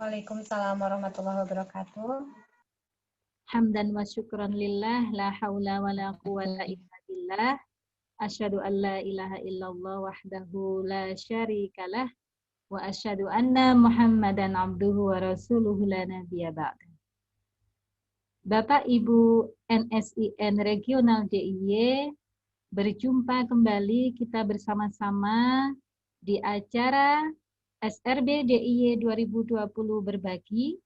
Waalaikumsalam warahmatullahi wabarakatuh. Hamdan wa syukran lillah, la haula wa la quwwata illa billah. Asyhadu an la ilaha illallah wahdahu la syarikalah wa asyhadu anna Muhammadan abduhu wa rasuluhu la nabiyya ba'da. Bapak Ibu NSIN Regional DIY, berjumpa kembali kita bersama-sama di acara SRB DIY 2020 berbagi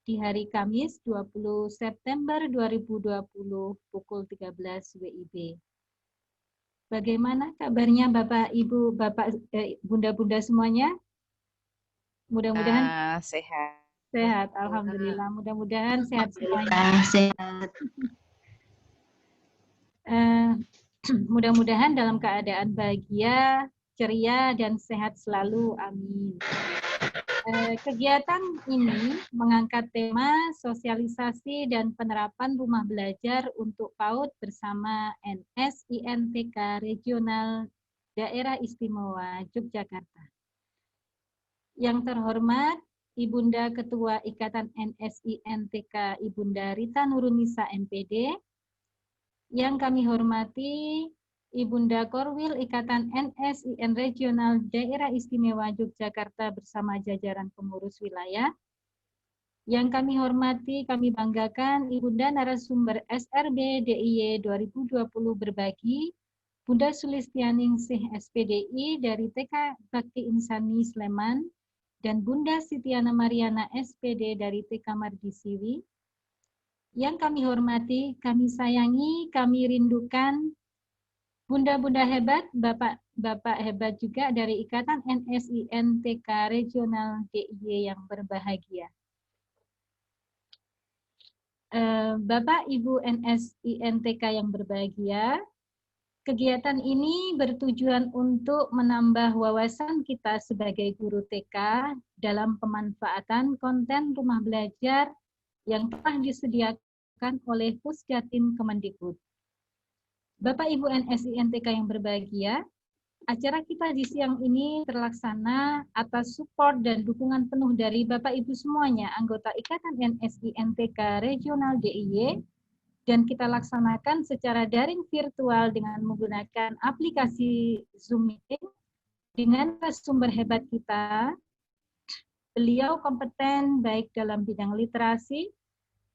di hari Kamis 20 September 2020 pukul 13 WIB. Bagaimana kabarnya Bapak, Ibu, Bunda-bunda semuanya? Mudah-mudahan sehat. Sehat, alhamdulillah. Mudah-mudahan sehat semuanya. Sehat. Mudah-mudahan dalam keadaan bahagia, ceria, dan sehat selalu. Amin. Kegiatan ini mengangkat tema sosialisasi dan penerapan rumah belajar untuk PAUD bersama NSINTK Regional Daerah Istimewa Yogyakarta. Yang terhormat Ibunda Ketua Ikatan NSINTK Ibunda Rita Nurunisa MPD, yang kami hormati Ibunda Korwil Ikatan NSIN Regional Daerah Istimewa Yogyakarta bersama jajaran pengurus wilayah. Yang kami hormati, kami banggakan Ibunda narasumber SRB DIY 2020 berbagi, Bunda Sulistianingsih SPDI dari TK Bakti Insani Sleman, dan Bunda Sitiana Mariana SPD dari TK Mardi Siwi. Yang kami hormati, kami sayangi, kami rindukan Bunda-bunda hebat, bapak-bapak hebat juga dari Ikatan NSINTK Regional DIY yang berbahagia. Bapak Ibu NSINTK yang berbahagia, kegiatan ini bertujuan untuk menambah wawasan kita sebagai guru TK dalam pemanfaatan konten rumah belajar yang telah disediakan oleh Pusdatin Kemendikbud. Bapak Ibu NSINTK yang berbahagia, acara kita di siang ini terlaksana atas support dan dukungan penuh dari Bapak Ibu semuanya, anggota Ikatan NSINTK Regional DIY, dan kita laksanakan secara daring virtual dengan menggunakan aplikasi Zoom Meeting dengan sumber hebat kita. Beliau kompeten baik dalam bidang literasi,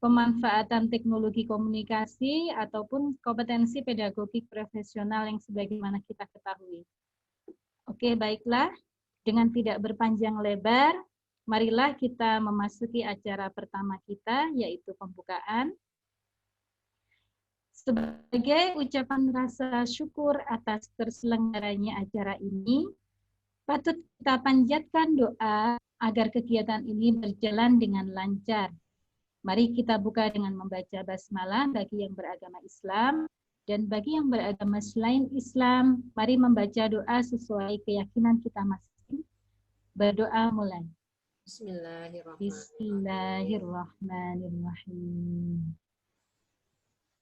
pemanfaatan teknologi komunikasi, ataupun kompetensi pedagogik profesional yang sebagaimana kita ketahui. Oke, baiklah. Dengan tidak berpanjang lebar, marilah kita memasuki acara pertama kita, yaitu pembukaan. Sebagai ucapan rasa syukur atas terselenggaranya acara ini, patut kita panjatkan doa agar kegiatan ini berjalan dengan lancar. Mari kita buka dengan membaca basmalah bagi yang beragama Islam, dan bagi yang beragama selain Islam, mari membaca doa sesuai keyakinan kita masing-masing. Berdoa mulai. Bismillahirrahmanirrahim.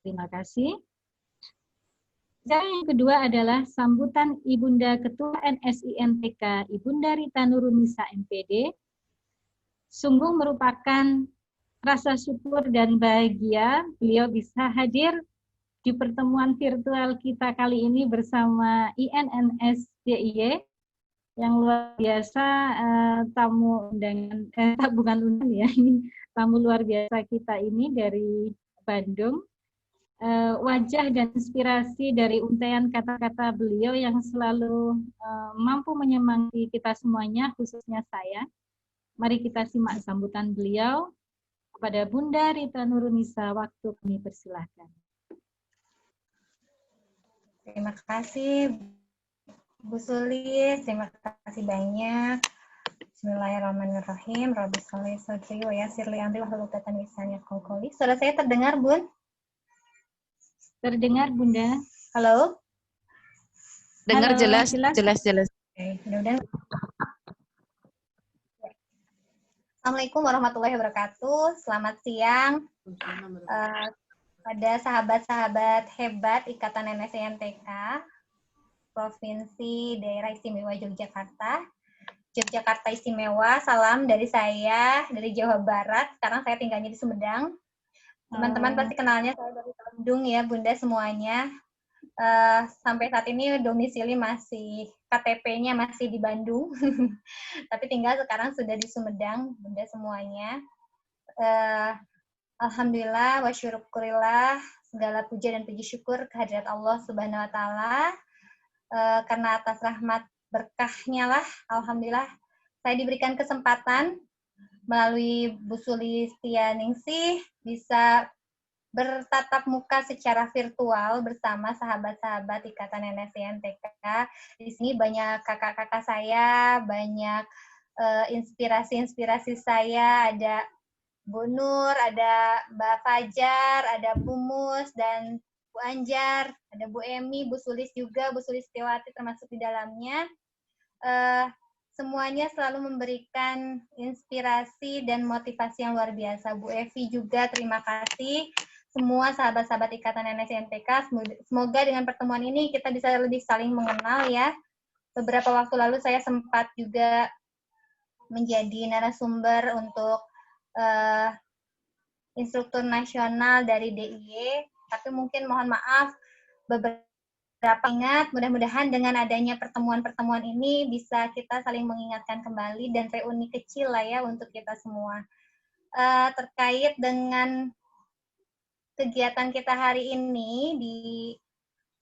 Terima kasih. Dan yang kedua adalah sambutan Ibunda Ketua NSINTK Ibunda Rita Nurunisa MPD. Sungguh merupakan rasa syukur dan bahagia beliau bisa hadir di pertemuan virtual kita kali ini bersama INNS DIY yang luar biasa, tamu undangan, bukan undangan ya, ini tamu luar biasa kita ini dari Bandung. Wajah dan inspirasi dari untaian kata-kata beliau yang selalu mampu menyemangati kita semuanya, khususnya saya. Mari kita simak sambutan beliau. Kepada Bunda Rita Nurunisa, waktu kami persilahkan. Terima kasih Bu Sulis, terima kasih banyak. Bismillahirrahmanirrahim. Rabbi sholli sadri wa yassir li amri wahlul 'uqdatam min lisani yafqahu qawli. Suara saya terdengar, Bun? Terdengar, Bunda? Halo? Dengar Halo, jelas. Oke, mudah-mudahan. Assalamualaikum warahmatullahi wabarakatuh. Selamat siang pada sahabat-sahabat hebat Ikatan NSINTK Provinsi Daerah Istimewa Yogyakarta. Yogyakarta Istimewa. Salam dari saya, dari Jawa Barat. Sekarang saya tinggalnya di Sumedang. Teman-teman pasti kenalnya saya dari Bandung ya, Bunda semuanya. Sampai saat ini domisili masih, KTP-nya masih di Bandung. Tapi tinggal sekarang sudah di Sumedang, Bunda semuanya. Alhamdulillah wa syukurillah, segala puja dan puji syukur kehadirat Allah Subhanahu wa taala. Karena atas rahmat berkahnya lah, alhamdulillah saya diberikan kesempatan melalui Bu Sulistianingsih bisa bertatap muka secara virtual bersama sahabat-sahabat Ikatan NSI NTK. Di sini banyak kakak-kakak saya, banyak inspirasi-inspirasi saya, ada Bu Nur, ada Mbak Fajar, ada Bu Mus, dan Bu Anjar, ada Bu Emi, Bu Sulis juga, Bu Sulistiawati termasuk di dalamnya. Semuanya selalu memberikan inspirasi dan motivasi yang luar biasa. Bu Evi juga, terima kasih. Semua sahabat-sahabat Ikatan NSI NTK, semoga dengan pertemuan ini kita bisa lebih saling mengenal ya. Beberapa waktu lalu saya sempat juga menjadi narasumber untuk instruktur nasional dari DIY, tapi mungkin mohon maaf beberapa ingat, mudah-mudahan dengan adanya pertemuan-pertemuan ini bisa kita saling mengingatkan kembali dan reuni kecil lah ya untuk kita semua. Terkait dengan kegiatan kita hari ini di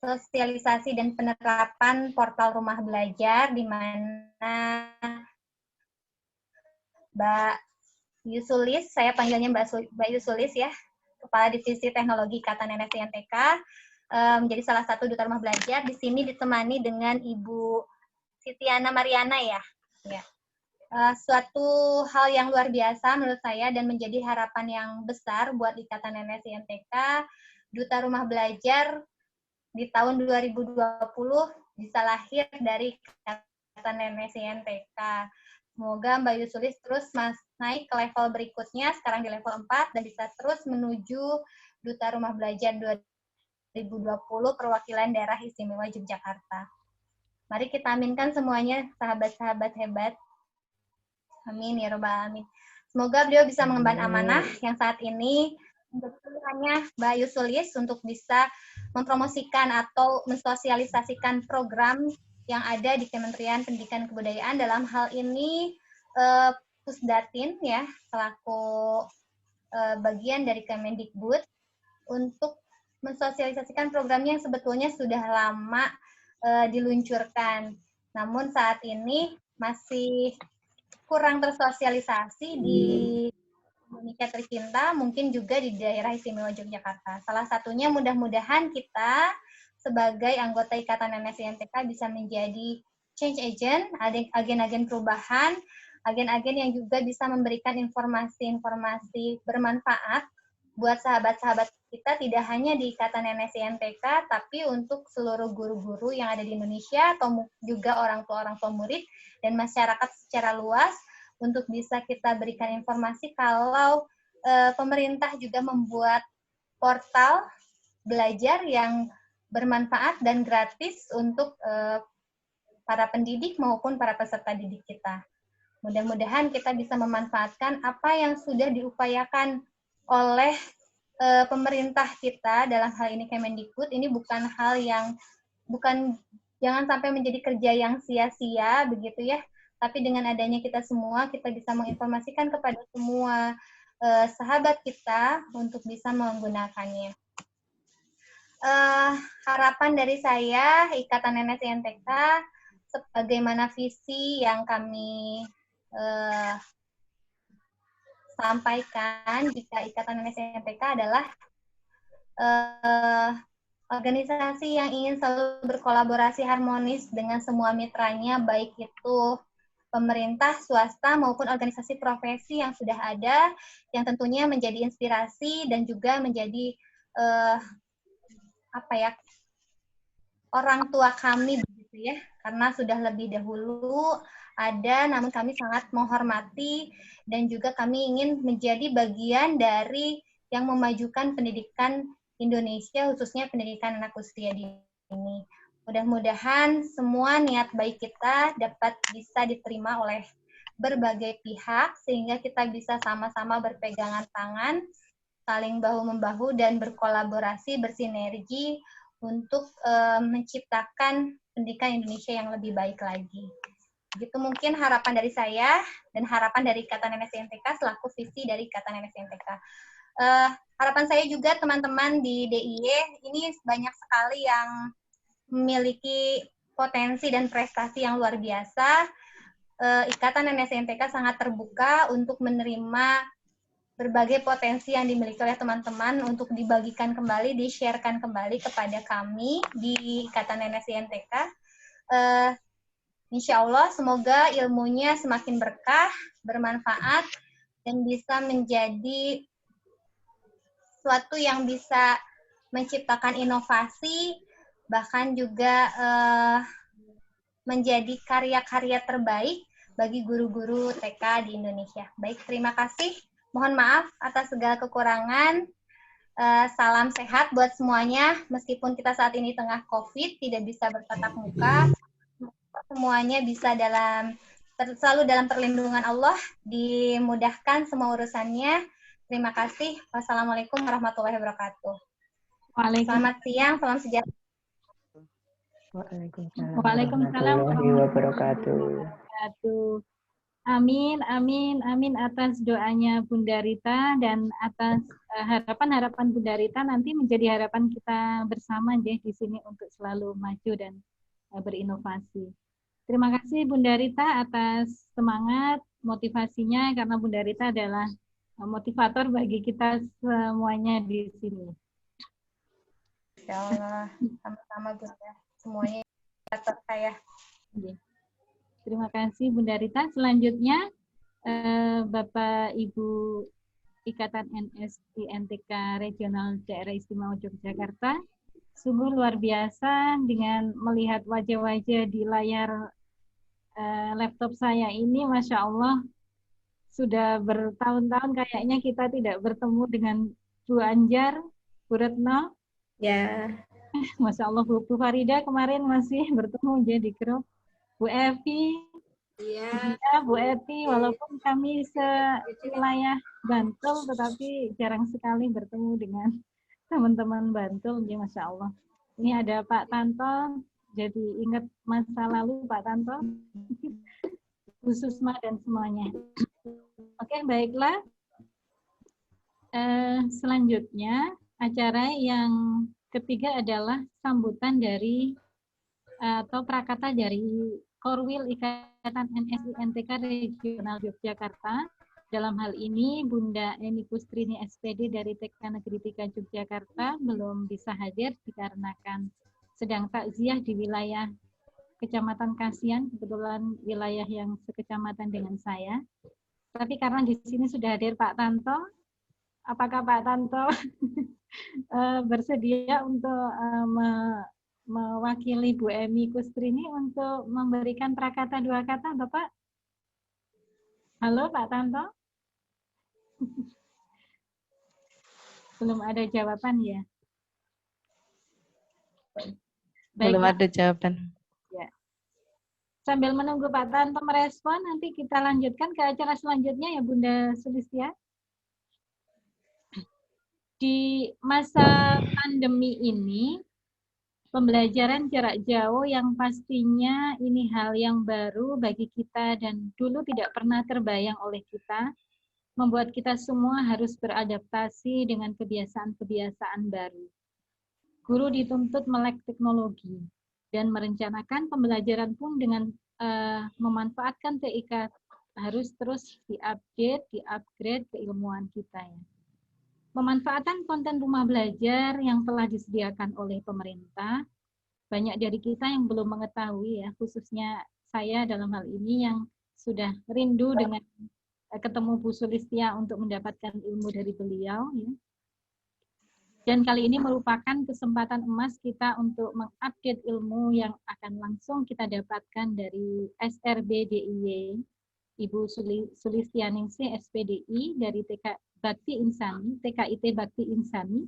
sosialisasi dan penerapan portal rumah belajar, di mana Mbak Yusulis, saya panggilnya Mbak Yusulis ya, Kepala Divisi Teknologi Ikatan NSI NTK, menjadi salah satu duta rumah belajar. Di sini ditemani dengan Ibu Sitiana Mariana ya. Suatu hal yang luar biasa menurut saya dan menjadi harapan yang besar buat Ikatan NSI NTK, duta rumah belajar di tahun 2020 bisa lahir dari Ikatan NSI NTK. Semoga Mbak Yusulis terus naik ke level berikutnya, sekarang di level 4, dan bisa terus menuju Duta Rumah Belajar 2020 perwakilan daerah istimewa Yogyakarta. Mari kita aminkan semuanya, sahabat-sahabat hebat. Amin, ya Rabbal Alamin. Semoga beliau bisa mengemban amanah yang saat ini menjadi pilihannya Mbak Yusulis untuk bisa mempromosikan atau mensosialisasikan program yang ada di Kementerian Pendidikan dan Kebudayaan. Dalam hal ini Pusdatin ya selaku bagian dari Kemendikbud untuk mensosialisasikan programnya yang sebetulnya sudah lama diluncurkan. Namun saat ini masih kurang tersosialisasi di Indonesia tercinta, mungkin juga di daerah istimewa Yogyakarta. Salah satunya mudah-mudahan kita sebagai anggota Ikatan NSI NTK bisa menjadi change agent, agen-agen perubahan, agen-agen yang juga bisa memberikan informasi-informasi bermanfaat buat sahabat-sahabat kita, tidak hanya di Ikatan NSI NTK, tapi untuk seluruh guru-guru yang ada di Indonesia, atau juga orang tua murid, dan masyarakat secara luas, untuk bisa kita berikan informasi kalau pemerintah juga membuat portal belajar yang bermanfaat dan gratis untuk para pendidik maupun para peserta didik kita. Mudah-mudahan kita bisa memanfaatkan apa yang sudah diupayakan oleh pemerintah kita, dalam hal ini Kemendikbud. Ini bukan hal yang, jangan sampai menjadi kerja yang sia-sia begitu ya, tapi dengan adanya kita semua, kita bisa menginformasikan kepada semua sahabat kita untuk bisa menggunakannya. Harapan dari saya, Ikatan NSI NTK, sebagaimana visi yang kami sampaikan jika Ikatan NSI NTK adalah organisasi yang ingin selalu berkolaborasi harmonis dengan semua mitranya, baik itu pemerintah, swasta, maupun organisasi profesi yang sudah ada, yang tentunya menjadi inspirasi dan juga menjadi orang tua kami begitu ya, karena sudah lebih dahulu ada, namun kami sangat menghormati dan juga kami ingin menjadi bagian dari yang memajukan pendidikan Indonesia, khususnya pendidikan anak usia dini. Mudah-mudahan semua niat baik kita dapat bisa diterima oleh berbagai pihak sehingga kita bisa sama-sama berpegangan tangan, saling bahu-membahu dan berkolaborasi, bersinergi untuk menciptakan pendidikan Indonesia yang lebih baik lagi. Begitu mungkin harapan dari saya dan harapan dari Ikatan NS INTK selaku visi dari Ikatan NS INTK. Harapan saya juga teman-teman di DIY ini banyak sekali yang memiliki potensi dan prestasi yang luar biasa. Ikatan NS INTK sangat terbuka untuk menerima berbagai potensi yang dimiliki oleh teman-teman untuk dibagikan kembali, di-sharekan kembali kepada kami di Ikatan NS INTK. Insya Allah semoga ilmunya semakin berkah, bermanfaat, dan bisa menjadi sesuatu yang bisa menciptakan inovasi, bahkan juga menjadi karya-karya terbaik bagi guru-guru TK di Indonesia. Baik, terima kasih. Mohon maaf atas segala kekurangan. Salam sehat buat semuanya. Meskipun kita saat ini tengah COVID, tidak bisa bertatap muka, semuanya bisa selalu dalam perlindungan Allah, dimudahkan semua urusannya. Terima kasih. Wassalamualaikum warahmatullahi wabarakatuh. Selamat siang, salam sejahtera. Waalaikumsalam warahmatullahi wabarakatuh. Amin, amin, amin atas doanya Bunda Rita dan atas harapan-harapan Bunda Rita nanti menjadi harapan kita bersama deh di sini untuk selalu maju dan berinovasi. Terima kasih Bunda Rita atas semangat, motivasinya karena Bunda Rita adalah motivator bagi kita semuanya di sini. Insya Allah, sama-sama Bunda. Semuanya motivator saya. Terima kasih Bunda Rita. Selanjutnya Bapak Ibu Ikatan NS INTK Regional Daerah Istimewa Yogyakarta. Sungguh luar biasa dengan melihat wajah-wajah di layar laptop saya ini, Masya Allah, sudah bertahun-tahun kayaknya kita tidak bertemu dengan Bu Anjar, Bu Retno. Ya. Masya Allah, Bu Farida kemarin masih bertemu di grup. Bu Evi, Iya. ya, Bu Eti, walaupun kami sewilayah Bantul, tetapi jarang sekali bertemu dengan teman-teman Bantul, ya Masya Allah. Ini ada Pak Tanto, jadi ingat masa lalu Pak Tanto, Bu Susma dan semuanya. Oke, baiklah. Selanjutnya, acara yang ketiga adalah sambutan dari atau prakata dari Korwil Ikatan NS INTK Regional Yogyakarta. Dalam hal ini Bunda Eni Kustrini SPD dari TK Negeri 3 Yogyakarta belum bisa hadir dikarenakan sedang takziah di wilayah Kecamatan Kasihan, kebetulan wilayah yang sekecamatan dengan saya. Tapi karena di sini sudah hadir Pak Tanto, apakah Pak Tanto bersedia untuk mewakili Bu Emi Kustrini untuk memberikan prakata 2 kata, Bapak? Halo, Pak Tanto? Belum ada jawaban ya? Belum ada jawaban. Ya. Sambil menunggu Pak Tanto merespon, nanti kita lanjutkan ke acara selanjutnya ya Bunda Sulistia. Di masa pandemi ini, pembelajaran jarak jauh yang pastinya ini hal yang baru bagi kita dan dulu tidak pernah terbayang oleh kita, membuat kita semua harus beradaptasi dengan kebiasaan-kebiasaan baru. Guru dituntut melek teknologi dan merencanakan pembelajaran pun dengan memanfaatkan TIK harus terus diupdate, diupgrade keilmuan kita ya. Pemanfaatan konten rumah belajar yang telah disediakan oleh pemerintah, banyak dari kita yang belum mengetahui ya, khususnya saya dalam hal ini yang sudah rindu dengan ketemu Bu Sulistia untuk mendapatkan ilmu dari beliau. Ya. Dan kali ini merupakan kesempatan emas kita untuk mengupdate ilmu yang akan langsung kita dapatkan dari SRB DIY, Ibu Sulistianingsih SPDI dari TK Bakti Insani, TKIT Bakti Insani.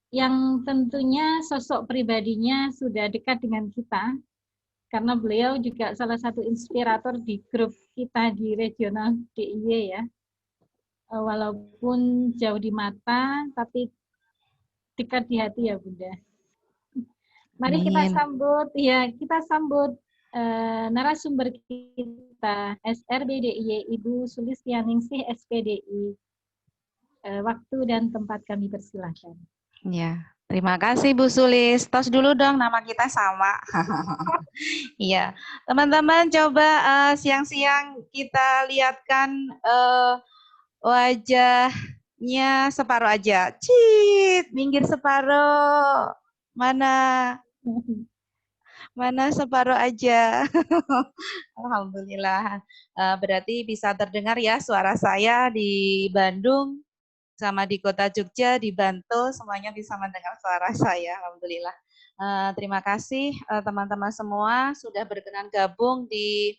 yang tentunya sosok pribadinya sudah dekat dengan kita, karena beliau juga salah satu inspirator di grup kita di regional DIY ya. Walaupun jauh di mata, tapi dekat di hati ya Bunda. Mari kita Amin. sambut, ya kita sambut narasumber kita, SRBDIY Ibu Sulistianingsih SPDI. Waktu dan tempat kami persilahkan. Ya, terima kasih Bu Sulis. Tos dulu dong, nama kita sama. Iya, teman-teman coba siang-siang kita lihatkan wajahnya separuh aja. Cit, minggir separuh. Mana separuh aja. Alhamdulillah. Berarti bisa terdengar ya suara saya di Bandung sama di kota Jogja, di Bantul, semuanya bisa mendengar suara saya. Alhamdulillah. Terima kasih teman-teman semua sudah berkenan gabung di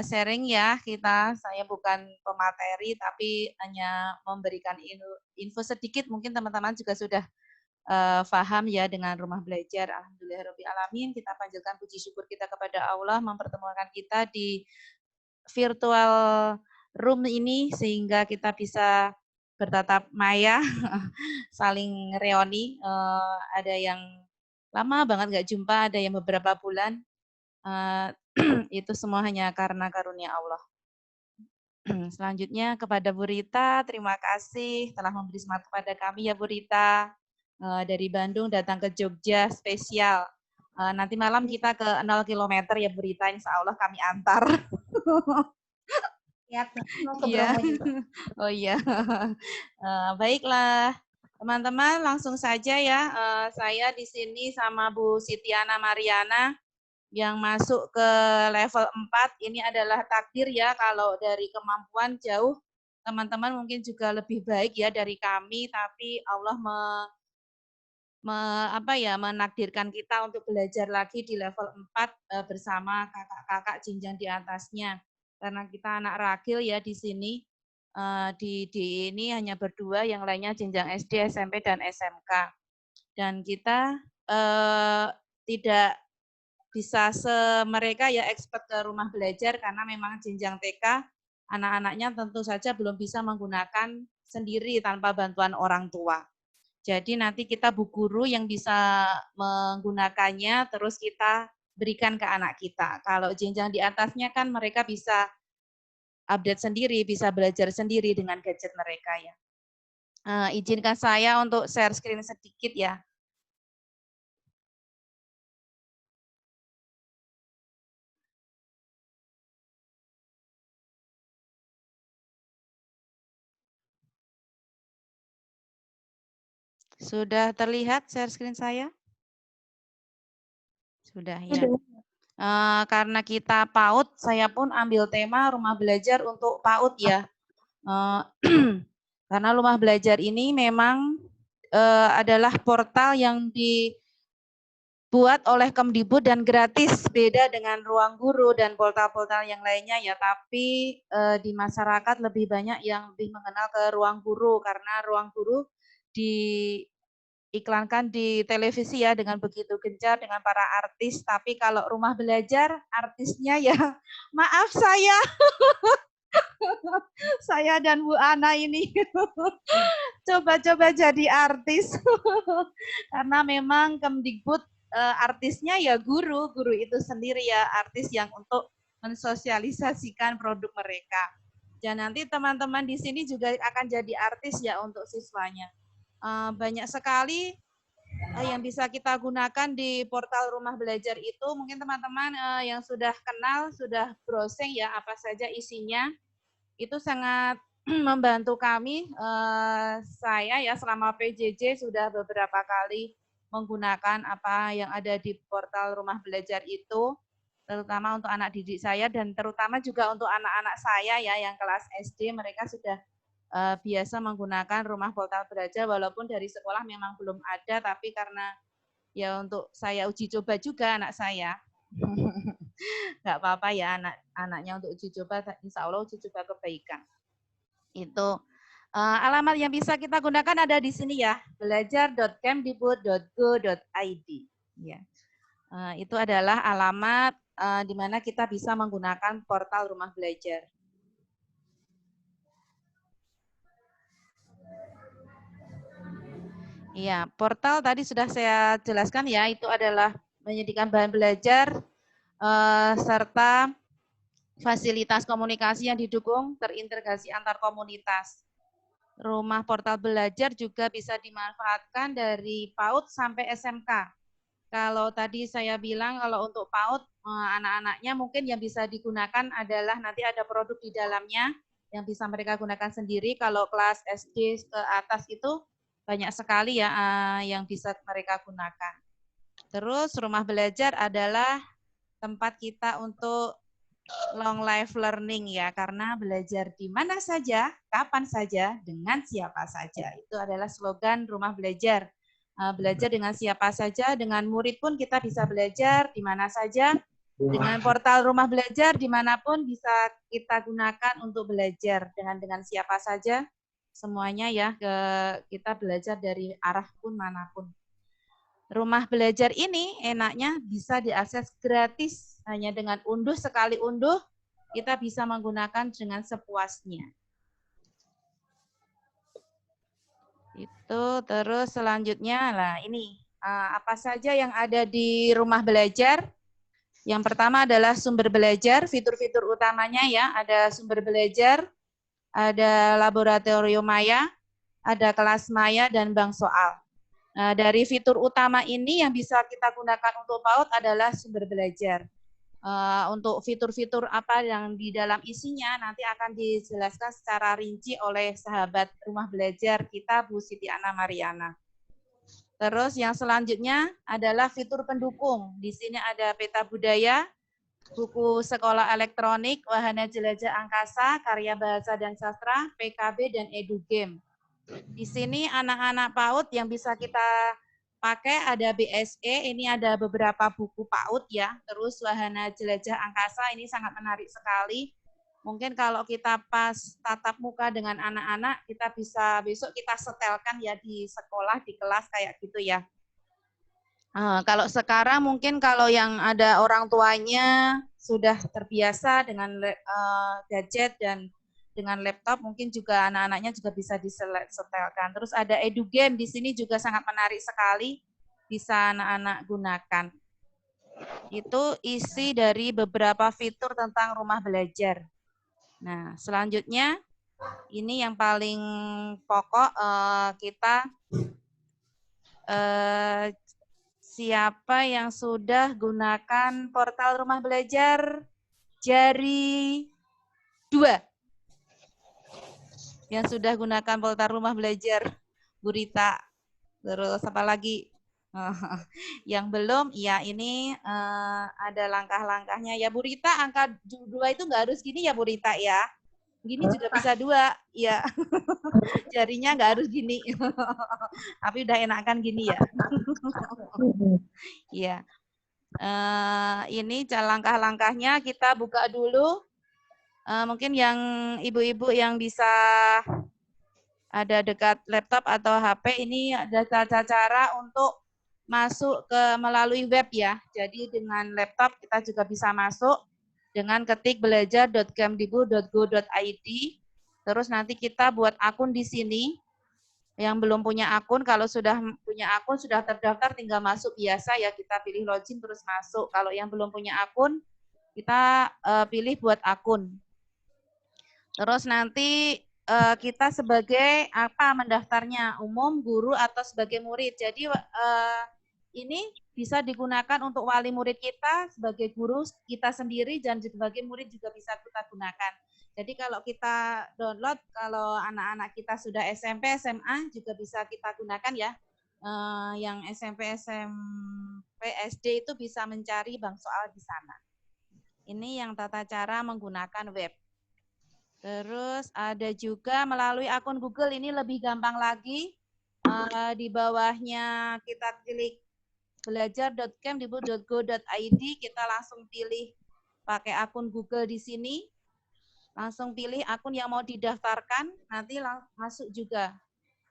sharing ya kita. Saya bukan pemateri tapi hanya memberikan info sedikit. Mungkin teman-teman juga sudah paham ya dengan rumah belajar. Alhamdulillahirobbilalamin. Kita panjatkan puji syukur kita kepada Allah mempertemukan kita di virtual room ini sehingga kita bisa bertatap maya, saling reuni. Ada yang lama banget nggak jumpa, ada yang beberapa bulan. Itu semua hanya karena karunia Allah. Selanjutnya kepada Bu Rita, terima kasih telah memberi semangat kepada kami ya Bu Rita. Dari Bandung datang ke Jogja spesial. Nanti malam kita ke 0 km ya Bu Rita, insya Allah kami antar. Ya, mau ke Iya. Bromo juga. Oh iya. Baiklah, teman-teman langsung saja ya. Saya di sini sama Bu Sitiana Mariana yang masuk ke level 4. Ini adalah takdir ya, kalau dari kemampuan jauh teman-teman mungkin juga lebih baik ya dari kami, tapi Allah menakdirkan kita untuk belajar lagi di level 4 bersama kakak-kakak jenjang di atasnya. Karena kita anak ragil ya di sini, di ini hanya berdua, yang lainnya jenjang SD, SMP, dan SMK. Dan kita tidak bisa mereka ya expert ke rumah belajar karena memang jenjang TK, anak-anaknya tentu saja belum bisa menggunakan sendiri tanpa bantuan orang tua. Jadi nanti kita Bu Guru yang bisa menggunakannya, terus kita berikan ke anak kita. Kalau jenjang di atasnya kan mereka bisa update sendiri, bisa belajar sendiri dengan gadget mereka ya. Izinkan saya untuk share screen sedikit ya. Sudah terlihat share screen saya? Sudah ya. Karena kita PAUD, saya pun ambil tema rumah belajar untuk PAUD ya. Karena rumah belajar ini memang adalah portal yang dibuat oleh Kemdikbud dan gratis, beda dengan Ruang Guru dan portal-portal yang lainnya ya. Tapi di masyarakat lebih banyak yang lebih mengenal ke Ruang Guru karena Ruang Guru diiklankan di televisi ya dengan begitu gencar dengan para artis. Tapi kalau rumah belajar artisnya ya maaf saya dan Bu Ana ini coba-coba jadi artis karena memang Kemdikbud artisnya ya guru itu sendiri ya, artis yang untuk mensosialisasikan produk mereka. Dan nanti teman-teman di sini juga akan jadi artis ya untuk siswanya. Banyak sekali yang bisa kita gunakan di portal rumah belajar itu. Mungkin teman-teman yang sudah kenal, sudah browsing ya apa saja isinya. Itu sangat membantu kami. Saya ya selama PJJ sudah beberapa kali menggunakan apa yang ada di portal rumah belajar itu, terutama untuk anak didik saya dan terutama juga untuk anak-anak saya ya yang kelas SD, mereka sudah biasa menggunakan rumah portal belajar walaupun dari sekolah memang belum ada, tapi karena ya untuk saya uji coba juga anak saya. Nggak apa-apa ya anaknya untuk uji coba, insya Allah uji coba kebaikan. Itu Alamat yang bisa kita gunakan ada di sini ya, belajar.kemdikbud.go.id. Ya. Itu adalah alamat di mana kita bisa menggunakan portal Rumah Belajar. Iya, portal tadi sudah saya jelaskan ya, itu adalah menyediakan bahan belajar serta fasilitas komunikasi yang didukung terintegrasi antar komunitas. Rumah portal belajar juga bisa dimanfaatkan dari PAUD sampai SMK. Kalau tadi saya bilang kalau untuk PAUD, anak-anaknya mungkin yang bisa digunakan adalah nanti ada produk di dalamnya yang bisa mereka gunakan sendiri. Kalau kelas SD ke atas itu banyak sekali ya yang bisa mereka gunakan. Terus rumah belajar adalah tempat kita untuk long life learning ya, karena belajar di mana saja, kapan saja, dengan siapa saja. Itu adalah slogan Rumah Belajar. Belajar dengan siapa saja, dengan murid pun kita bisa belajar di mana saja. Dengan portal Rumah Belajar dimanapun bisa kita gunakan untuk belajar dengan siapa saja. Semuanya ya, kita belajar dari arah pun manapun. Rumah belajar ini enaknya bisa diakses gratis, hanya dengan unduh sekali unduh, kita bisa menggunakan dengan sepuasnya. Itu terus selanjutnya, lah ini apa saja yang ada di rumah belajar. Yang pertama adalah sumber belajar, fitur-fitur utamanya ya, ada sumber belajar, ada laboratorium maya, ada kelas maya, dan bank soal. Nah, dari fitur utama ini yang bisa kita gunakan untuk PAUD adalah sumber belajar. Untuk fitur-fitur apa yang di dalam isinya nanti akan dijelaskan secara rinci oleh sahabat rumah belajar kita, Bu Siti Ana Mariana. Terus yang selanjutnya adalah fitur pendukung. Di sini ada peta budaya, buku sekolah elektronik, wahana jelajah angkasa, karya bahasa dan sastra, PKB, dan edugame. Di sini anak-anak PAUD yang bisa kita pakai ada BSE, ini ada beberapa buku PAUD ya. Terus wahana jelajah angkasa ini sangat menarik sekali. Mungkin kalau kita pas tatap muka dengan anak-anak, kita bisa besok kita setelkan ya di sekolah, di kelas kayak gitu ya. Kalau sekarang mungkin kalau yang ada orang tuanya sudah terbiasa dengan gadget dan dengan laptop, mungkin juga anak-anaknya juga bisa disetelkan. Terus ada edugame di sini juga sangat menarik sekali, bisa anak-anak gunakan. Itu isi dari beberapa fitur tentang rumah belajar. Nah, selanjutnya ini yang paling pokok kita siapa yang sudah gunakan portal rumah belajar jari 2? Yang sudah gunakan portal rumah belajar, Bu Rita. Terus apa lagi? Yang belum, ya ini ada langkah-langkahnya. Ya Bu Rita, angka 2 itu nggak harus gini ya Bu Rita ya. Gini juga bisa 2, ya. Jarinya nggak harus gini. Tapi udah enakan gini ya. Ya. Ini langkah-langkahnya kita buka dulu. Mungkin yang ibu-ibu yang bisa ada dekat laptop atau HP, ini ada cara untuk masuk ke melalui web ya. Jadi dengan laptop kita juga bisa masuk dengan ketik belajar.kemdikbud.go.id. Terus nanti kita buat akun di sini. Yang belum punya akun, kalau sudah punya akun, sudah terdaftar, tinggal masuk biasa ya, kita pilih login terus masuk. Kalau yang belum punya akun, kita pilih buat akun. Terus nanti kita sebagai apa mendaftarnya, umum, guru, atau sebagai murid. Jadi ini bisa digunakan untuk wali murid kita, sebagai guru kita sendiri, dan sebagai murid juga bisa kita gunakan. Jadi kalau kita download, kalau anak-anak kita sudah SMP, SMA juga bisa kita gunakan ya. Yang SMP, SMP, SD itu bisa mencari bank soal di sana. Ini yang tata cara menggunakan web. Terus ada juga melalui akun Google, ini lebih gampang lagi. Di bawahnya kita klik belajar.kemdikbud.go.id, kita langsung pilih pakai akun Google di sini. langsung pilih akun yang mau didaftarkan, nanti masuk juga.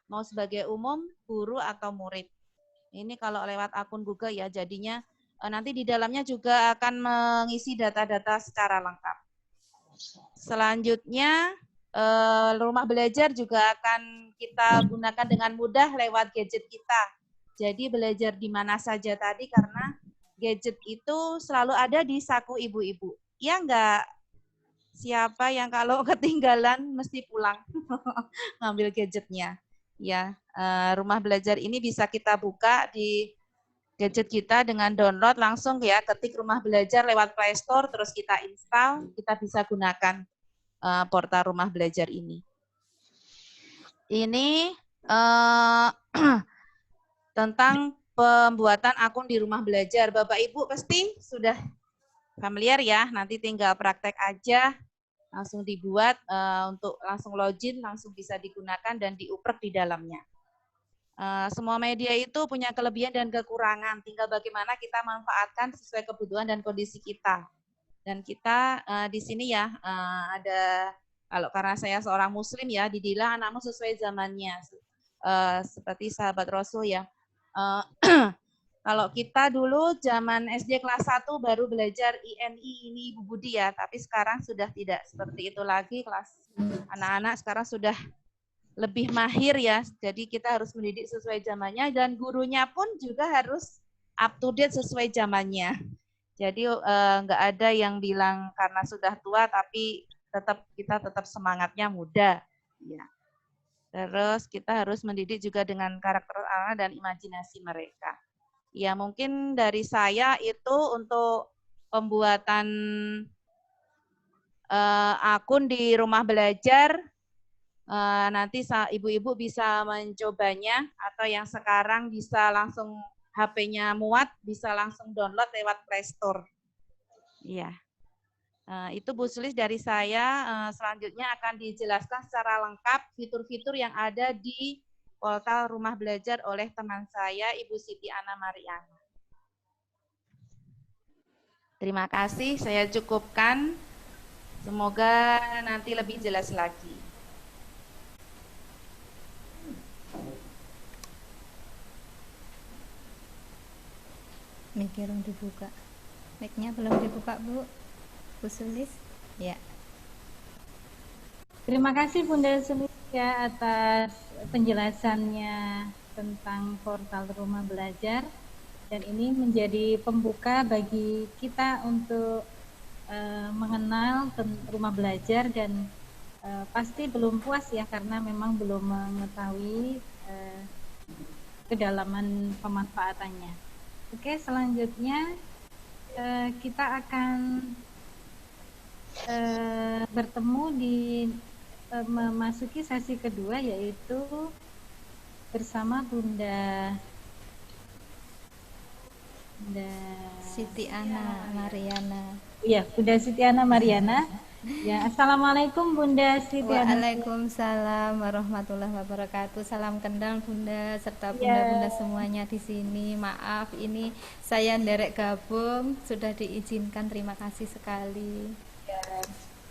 Mau sebagai umum, guru atau murid. Ini kalau lewat akun Google ya, jadinya nanti di dalamnya juga akan mengisi data-data secara lengkap. Selanjutnya, rumah belajar juga akan kita gunakan dengan mudah lewat gadget kita. Jadi belajar di mana saja tadi karena gadget itu selalu ada di saku ibu-ibu. Ya enggak? Siapa yang kalau ketinggalan mesti pulang ngambil gadgetnya. Ya, rumah belajar ini bisa kita buka di gadget kita dengan download langsung ya, ketik rumah belajar lewat Play Store, terus kita install, kita bisa gunakan portal rumah belajar ini. Ini tentang pembuatan akun di rumah belajar. Bapak Ibu pasti sudah familiar ya, nanti tinggal praktek aja, langsung dibuat untuk langsung login, langsung bisa digunakan dan diuprek di dalamnya. Semua media itu punya kelebihan dan kekurangan, tinggal bagaimana kita manfaatkan sesuai kebutuhan dan kondisi kita. Dan kita di sini ya ada, kalau karena saya seorang muslim ya, didilah anakmu sesuai zamannya, seperti sahabat Rasul ya. Kalau kita dulu zaman SD kelas 1 baru belajar INI ini Ibu Budi ya, tapi sekarang sudah tidak seperti itu lagi, kelas anak-anak sekarang sudah lebih mahir ya, jadi kita harus mendidik sesuai zamannya dan gurunya pun juga harus up to date sesuai zamannya. Jadi nggak ada yang bilang karena sudah tua tapi kita tetap semangatnya muda. Ya. Terus kita harus mendidik juga dengan karakter anak dan imajinasi mereka. Ya mungkin dari saya itu untuk pembuatan akun di rumah belajar. Nanti ibu-ibu bisa mencobanya atau yang sekarang bisa langsung HP-nya muat, bisa langsung download lewat Play Store. Iya. Itu Bu Sulis dari saya. Selanjutnya akan dijelaskan secara lengkap fitur-fitur yang ada di portal rumah belajar oleh teman saya, Ibu Siti Ana Mariana. Terima kasih, saya cukupkan. Semoga nanti lebih jelas lagi. Mic-nya belum dibuka. Mic-nya belum dibuka, Bu Sulis. Ya. Terima kasih Bunda Sulis ya atas penjelasannya tentang portal rumah belajar, dan ini menjadi pembuka bagi kita untuk mengenal rumah belajar, dan pasti belum puas ya karena memang belum mengetahui kedalaman pemanfaatannya. Oke, selanjutnya kita akan bertemu di memasuki sesi kedua, yaitu bersama Bunda Siti Ana Mariana. Iya, Bunda Siti Ana Mariana. Ya, Assalamualaikum Bunda Siti Ana. Waalaikumsalam warahmatullahi wabarakatuh. Salam kenal Bunda serta bunda-bunda semuanya di sini. Maaf ini saya nderek gabung, sudah diizinkan, terima kasih sekali. Ya,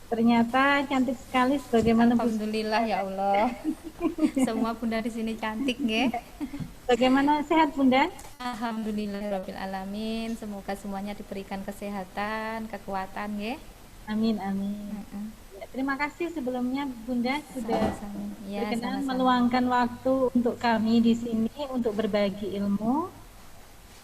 ternyata cantik sekali sebagaimana Alhamdulillah ya Allah. Semua bunda di sini cantik nggih. Bagaimana, sehat Bunda? Alhamdulillahirabbil alamin. Semoga semuanya diberikan kesehatan, kekuatan nggih. Amin, amin. Ya, terima kasih sebelumnya Bunda sudah berkenan meluangkan waktu untuk kami di sini untuk berbagi ilmu.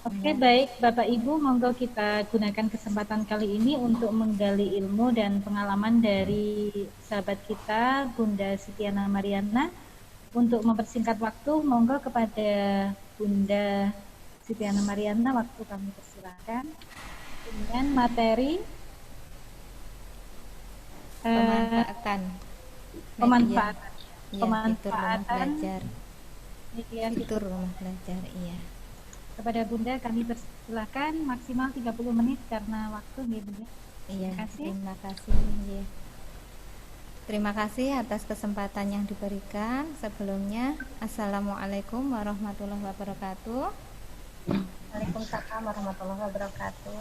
Oke, baik Bapak Ibu, monggo kita gunakan kesempatan kali ini untuk menggali ilmu dan pengalaman dari sahabat kita Bunda Siti Ana Mariana. Untuk mempersingkat waktu, monggo kepada Bunda Siti Ana Mariana, waktu kami persilakan dengan materi pemanfaatan fitur rumah belajar. Iya. Kepada Bunda kami persilahkan maksimal 30 menit karena waktu nih Bunda. Iya, terima kasih. Iya. Terima kasih atas kesempatan yang diberikan. Sebelumnya, Assalamualaikum warahmatullahi wabarakatuh. Waalaikumsalam warahmatullahi wabarakatuh.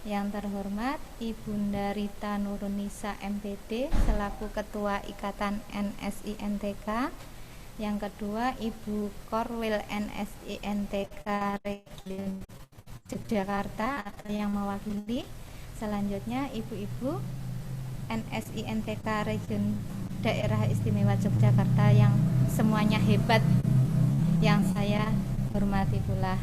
Yang terhormat Ibunda Rita Nurunisa MPD selaku Ketua Ikatan NSI-NTK. Yang kedua Ibu Korwil NSI-NTK Region Yogyakarta atau yang mewakili. Selanjutnya ibu-ibu NSI-NTK Region Daerah Istimewa Yogyakarta yang semuanya hebat, yang saya hormati pula.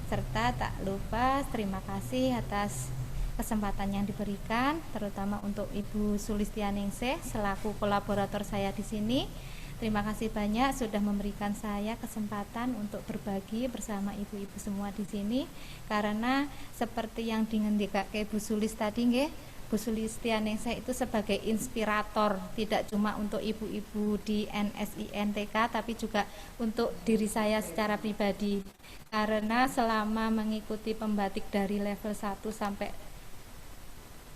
Serta tak lupa terima kasih atas kesempatan yang diberikan, terutama untuk Ibu Sulistianingsih selaku kolaborator saya di sini. Terima kasih banyak sudah memberikan saya kesempatan untuk berbagi bersama ibu-ibu semua di sini. Karena seperti yang dingendikake Ibu Sulis tadi nggih, Bu Sulistianingsih itu sebagai inspirator, tidak cuma untuk ibu-ibu di NSI-NTK tapi juga untuk diri saya secara pribadi. Karena selama mengikuti pembatik dari level 1 sampai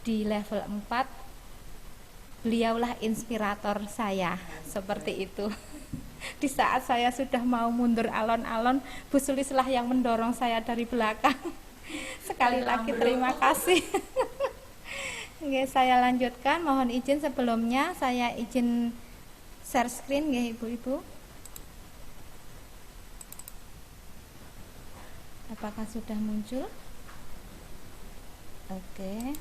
di level 4, beliaulah inspirator saya, seperti itu. Di saat saya sudah mau mundur alon-alon, Bu Sulislah yang mendorong saya dari belakang. Sekali lagi terima kasih. Oke, saya lanjutkan. Mohon izin sebelumnya saya izin share screen ya ibu-ibu. Apakah sudah muncul? Oke.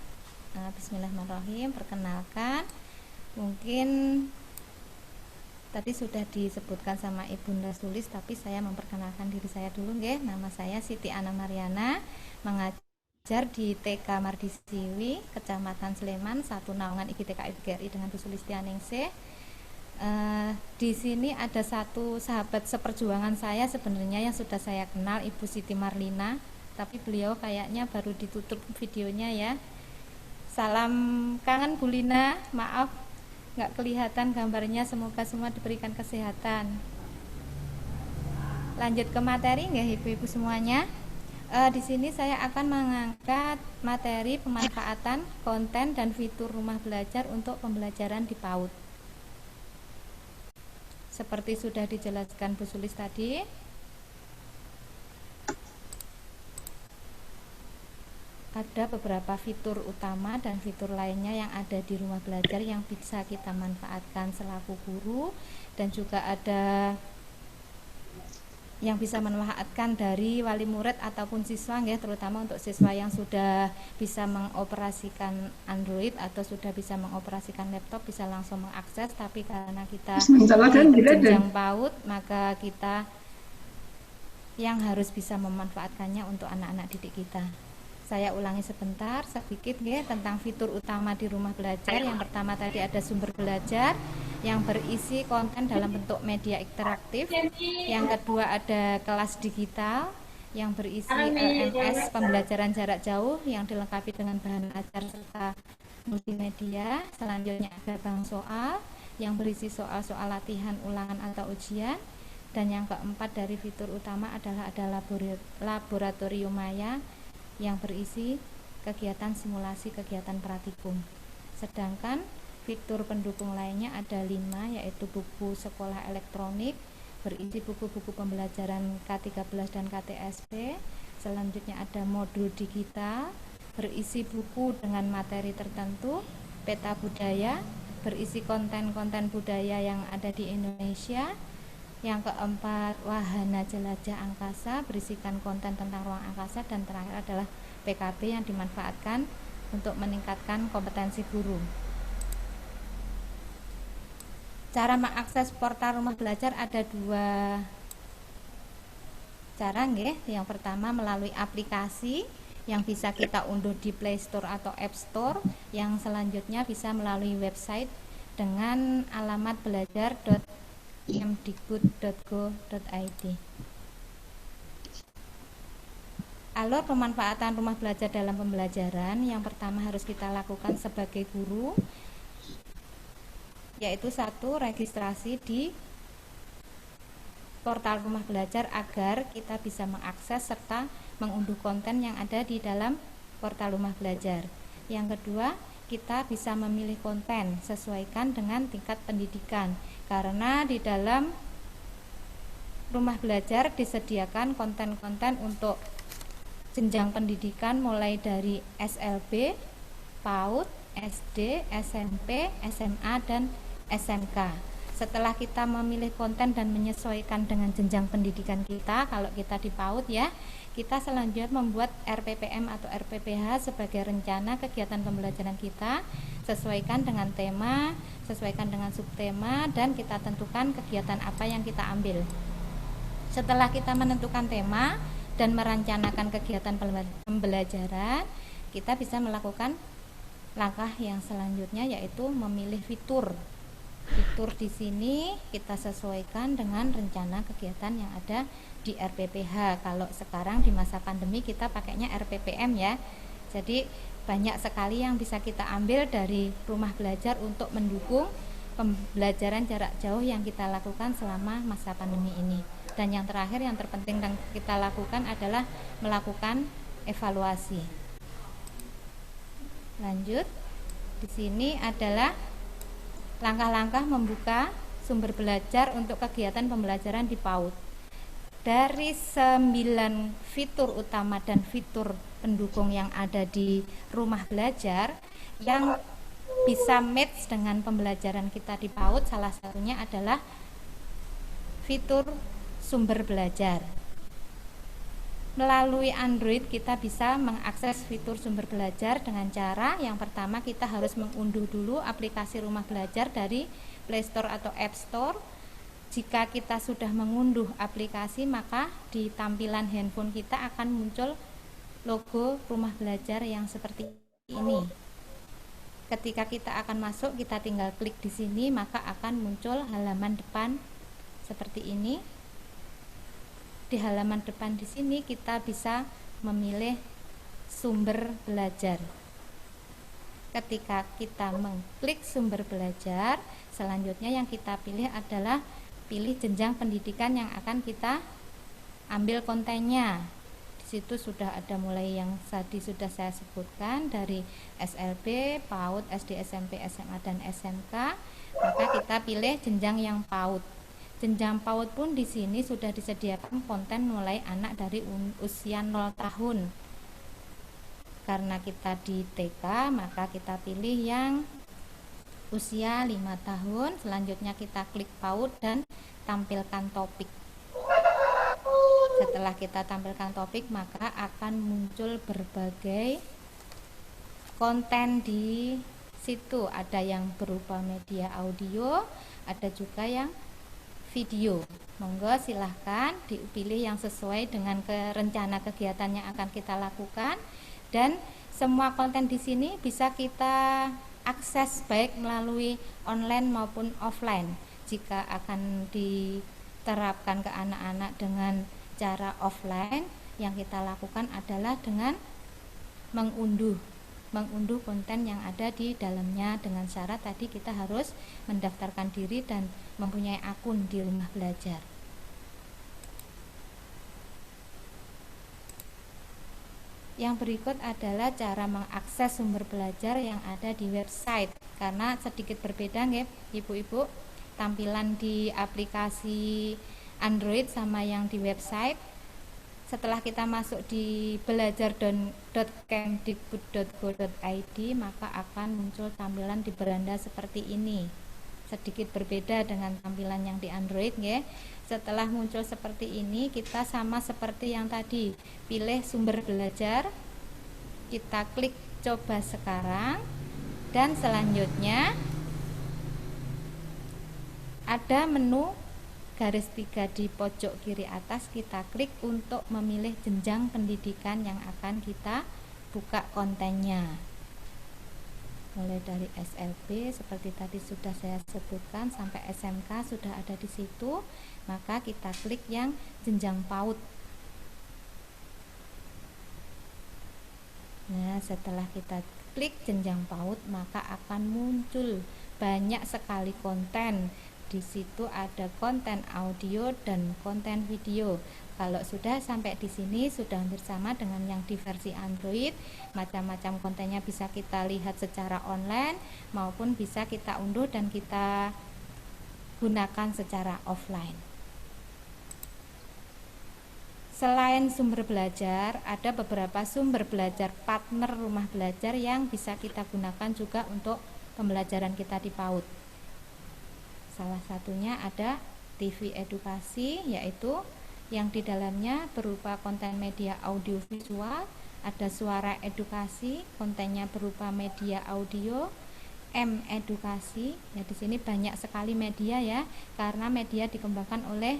Bismillahirrahmanirrahim. Perkenalkan, mungkin tadi sudah disebutkan sama Ibunda Sulis, tapi saya memperkenalkan diri saya dulu nggih. Nama saya Siti Ana Mariana, mengajar di TK Mardisiwi, Kecamatan Sleman, satu naungan IGTK IGRI dengan Bu Sulistianingsih. Di sini ada satu sahabat seperjuangan saya sebenarnya yang sudah saya kenal, Ibu Siti Marlina, tapi beliau kayaknya baru ditutup videonya ya. Salam kangen Bu Lina, maaf nggak kelihatan gambarnya, semoga semua diberikan kesehatan. Lanjut ke materi nggih ibu-ibu semuanya. Di sini saya akan mengangkat materi pemanfaatan konten dan fitur rumah belajar untuk pembelajaran di PAUD. Seperti sudah dijelaskan Bu Sulis tadi, ada beberapa fitur utama dan fitur lainnya yang ada di rumah belajar yang bisa kita manfaatkan selaku guru, dan juga ada yang bisa memanfaatkan dari wali murid ataupun siswa ya, terutama untuk siswa yang sudah bisa mengoperasikan Android atau sudah bisa mengoperasikan laptop bisa langsung mengakses, tapi karena kita di jenjang PAUD maka kita yang harus bisa memanfaatkannya untuk anak-anak didik kita. Saya ulangi sebentar sedikit ya tentang fitur utama di rumah belajar. Yang pertama tadi ada sumber belajar yang berisi konten dalam bentuk media interaktif. Yang kedua ada kelas digital yang berisi LMS pembelajaran jarak jauh yang dilengkapi dengan bahan ajar serta multimedia. Selanjutnya ada bank soal yang berisi soal-soal latihan, ulangan atau ujian. Dan yang keempat dari fitur utama adalah ada laboratorium maya yang berisi kegiatan simulasi kegiatan praktikum. Sedangkan fitur pendukung lainnya ada 5, yaitu buku sekolah elektronik berisi buku-buku pembelajaran K13 dan KTSP. Selanjutnya ada modul digital berisi buku dengan materi tertentu, peta budaya berisi konten-konten budaya yang ada di Indonesia. Yang keempat, wahana jelajah angkasa berisikan konten tentang ruang angkasa, dan terakhir adalah PKB yang dimanfaatkan untuk meningkatkan kompetensi guru. Cara mengakses portal rumah belajar ada 2 cara nggih. Yang pertama melalui aplikasi yang bisa kita unduh di Play Store atau App Store. Yang selanjutnya bisa melalui website dengan alamat belajar.mdikbud.go.id. Alur pemanfaatan rumah belajar dalam pembelajaran yang pertama harus kita lakukan sebagai guru, yaitu 1, registrasi di portal rumah belajar agar kita bisa mengakses serta mengunduh konten yang ada di dalam portal rumah belajar. Yang kedua, kita bisa memilih konten sesuaikan dengan tingkat pendidikan, karena di dalam rumah belajar disediakan konten-konten untuk jenjang pendidikan mulai dari SLB, PAUD, SD, SMP, SMA, dan SMK. Setelah kita memilih konten dan menyesuaikan dengan jenjang pendidikan kita, kalau kita di PAUD ya, kita selanjutnya membuat RPPM atau RPPH sebagai rencana kegiatan pembelajaran kita, sesuaikan dengan tema, sesuaikan dengan subtema, dan kita tentukan kegiatan apa yang kita ambil. Setelah kita menentukan tema dan merencanakan kegiatan pembelajaran, kita bisa melakukan langkah yang selanjutnya, yaitu memilih fitur. Fitur di sini kita sesuaikan dengan rencana kegiatan yang ada di RPPH. Kalau sekarang di masa pandemi kita pakainya RPPM ya. Jadi banyak sekali yang bisa kita ambil dari rumah belajar untuk mendukung pembelajaran jarak jauh yang kita lakukan selama masa pandemi ini. Dan yang terakhir, yang terpenting yang kita lakukan adalah melakukan evaluasi. Lanjut, di sini adalah langkah-langkah membuka sumber belajar untuk kegiatan pembelajaran di PAUD. Dari 9 fitur utama dan fitur pendukung yang ada di rumah belajar, yang bisa match dengan pembelajaran kita di PAUD, salah satunya adalah fitur sumber belajar. Melalui Android kita bisa mengakses fitur sumber belajar dengan cara yang pertama, kita harus mengunduh dulu aplikasi rumah belajar dari Play Store atau App Store. Jika kita sudah mengunduh aplikasi, maka di tampilan handphone kita akan muncul logo rumah belajar yang seperti ini. Ketika kita akan masuk, kita tinggal klik di sini, maka akan muncul halaman depan seperti ini. Di halaman depan di sini kita bisa memilih sumber belajar. Ketika kita mengklik sumber belajar, selanjutnya yang kita pilih adalah pilih jenjang pendidikan yang akan kita ambil kontennya. Di situ sudah ada mulai yang tadi sudah saya sebutkan, dari SLB, PAUD, SD, SMP, SMA, dan SMK. Maka kita pilih jenjang yang PAUD. Jenjang PAUD pun di sini sudah disediakan konten mulai anak dari usia 0 tahun. Karena kita di TK, maka kita pilih yang usia 5 tahun. Selanjutnya kita klik PAUD dan tampilkan topik. Setelah kita tampilkan topik, maka akan muncul berbagai konten di situ. Ada yang berupa media audio, ada juga yang video. Monggo silahkan dipilih yang sesuai dengan rencana kegiatan yang akan kita lakukan, dan semua konten di sini bisa kita akses baik melalui online maupun offline. Jika akan diterapkan ke anak-anak dengan cara offline, yang kita lakukan adalah dengan mengunduh konten yang ada di dalamnya, dengan syarat tadi kita harus mendaftarkan diri dan mempunyai akun di rumah belajar. Yang berikut adalah cara mengakses sumber belajar yang ada di website. Karena sedikit berbeda nggih Ibu-ibu, tampilan di aplikasi Android sama yang di website. Setelah kita masuk di belajar.kemdikbud.go.id, maka akan muncul tampilan di beranda seperti ini. Sedikit berbeda dengan tampilan yang di Android ya. Setelah muncul seperti ini, kita sama seperti yang tadi, pilih sumber belajar, kita klik coba sekarang, dan selanjutnya ada menu garis 3 di pojok kiri atas, kita klik untuk memilih jenjang pendidikan yang akan kita buka kontennya. Mulai dari SLB seperti tadi sudah saya sebutkan sampai SMK sudah ada di situ, maka kita klik yang jenjang PAUD. Nah, setelah kita klik jenjang PAUD, maka akan muncul banyak sekali konten. Di situ ada konten audio dan konten video. Kalau sudah sampai di sini sudah hampir sama dengan yang di versi Android. Macam-macam kontennya bisa kita lihat secara online maupun bisa kita unduh dan kita gunakan secara offline. selain sumber belajar, ada beberapa sumber belajar partner rumah belajar yang bisa kita gunakan juga untuk pembelajaran kita di PAUD. Salah satunya ada TV edukasi, yaitu yang di dalamnya berupa konten media audiovisual, ada suara edukasi, kontennya berupa media audio, edukasi. Ya, di sini banyak sekali media ya, karena media dikembangkan oleh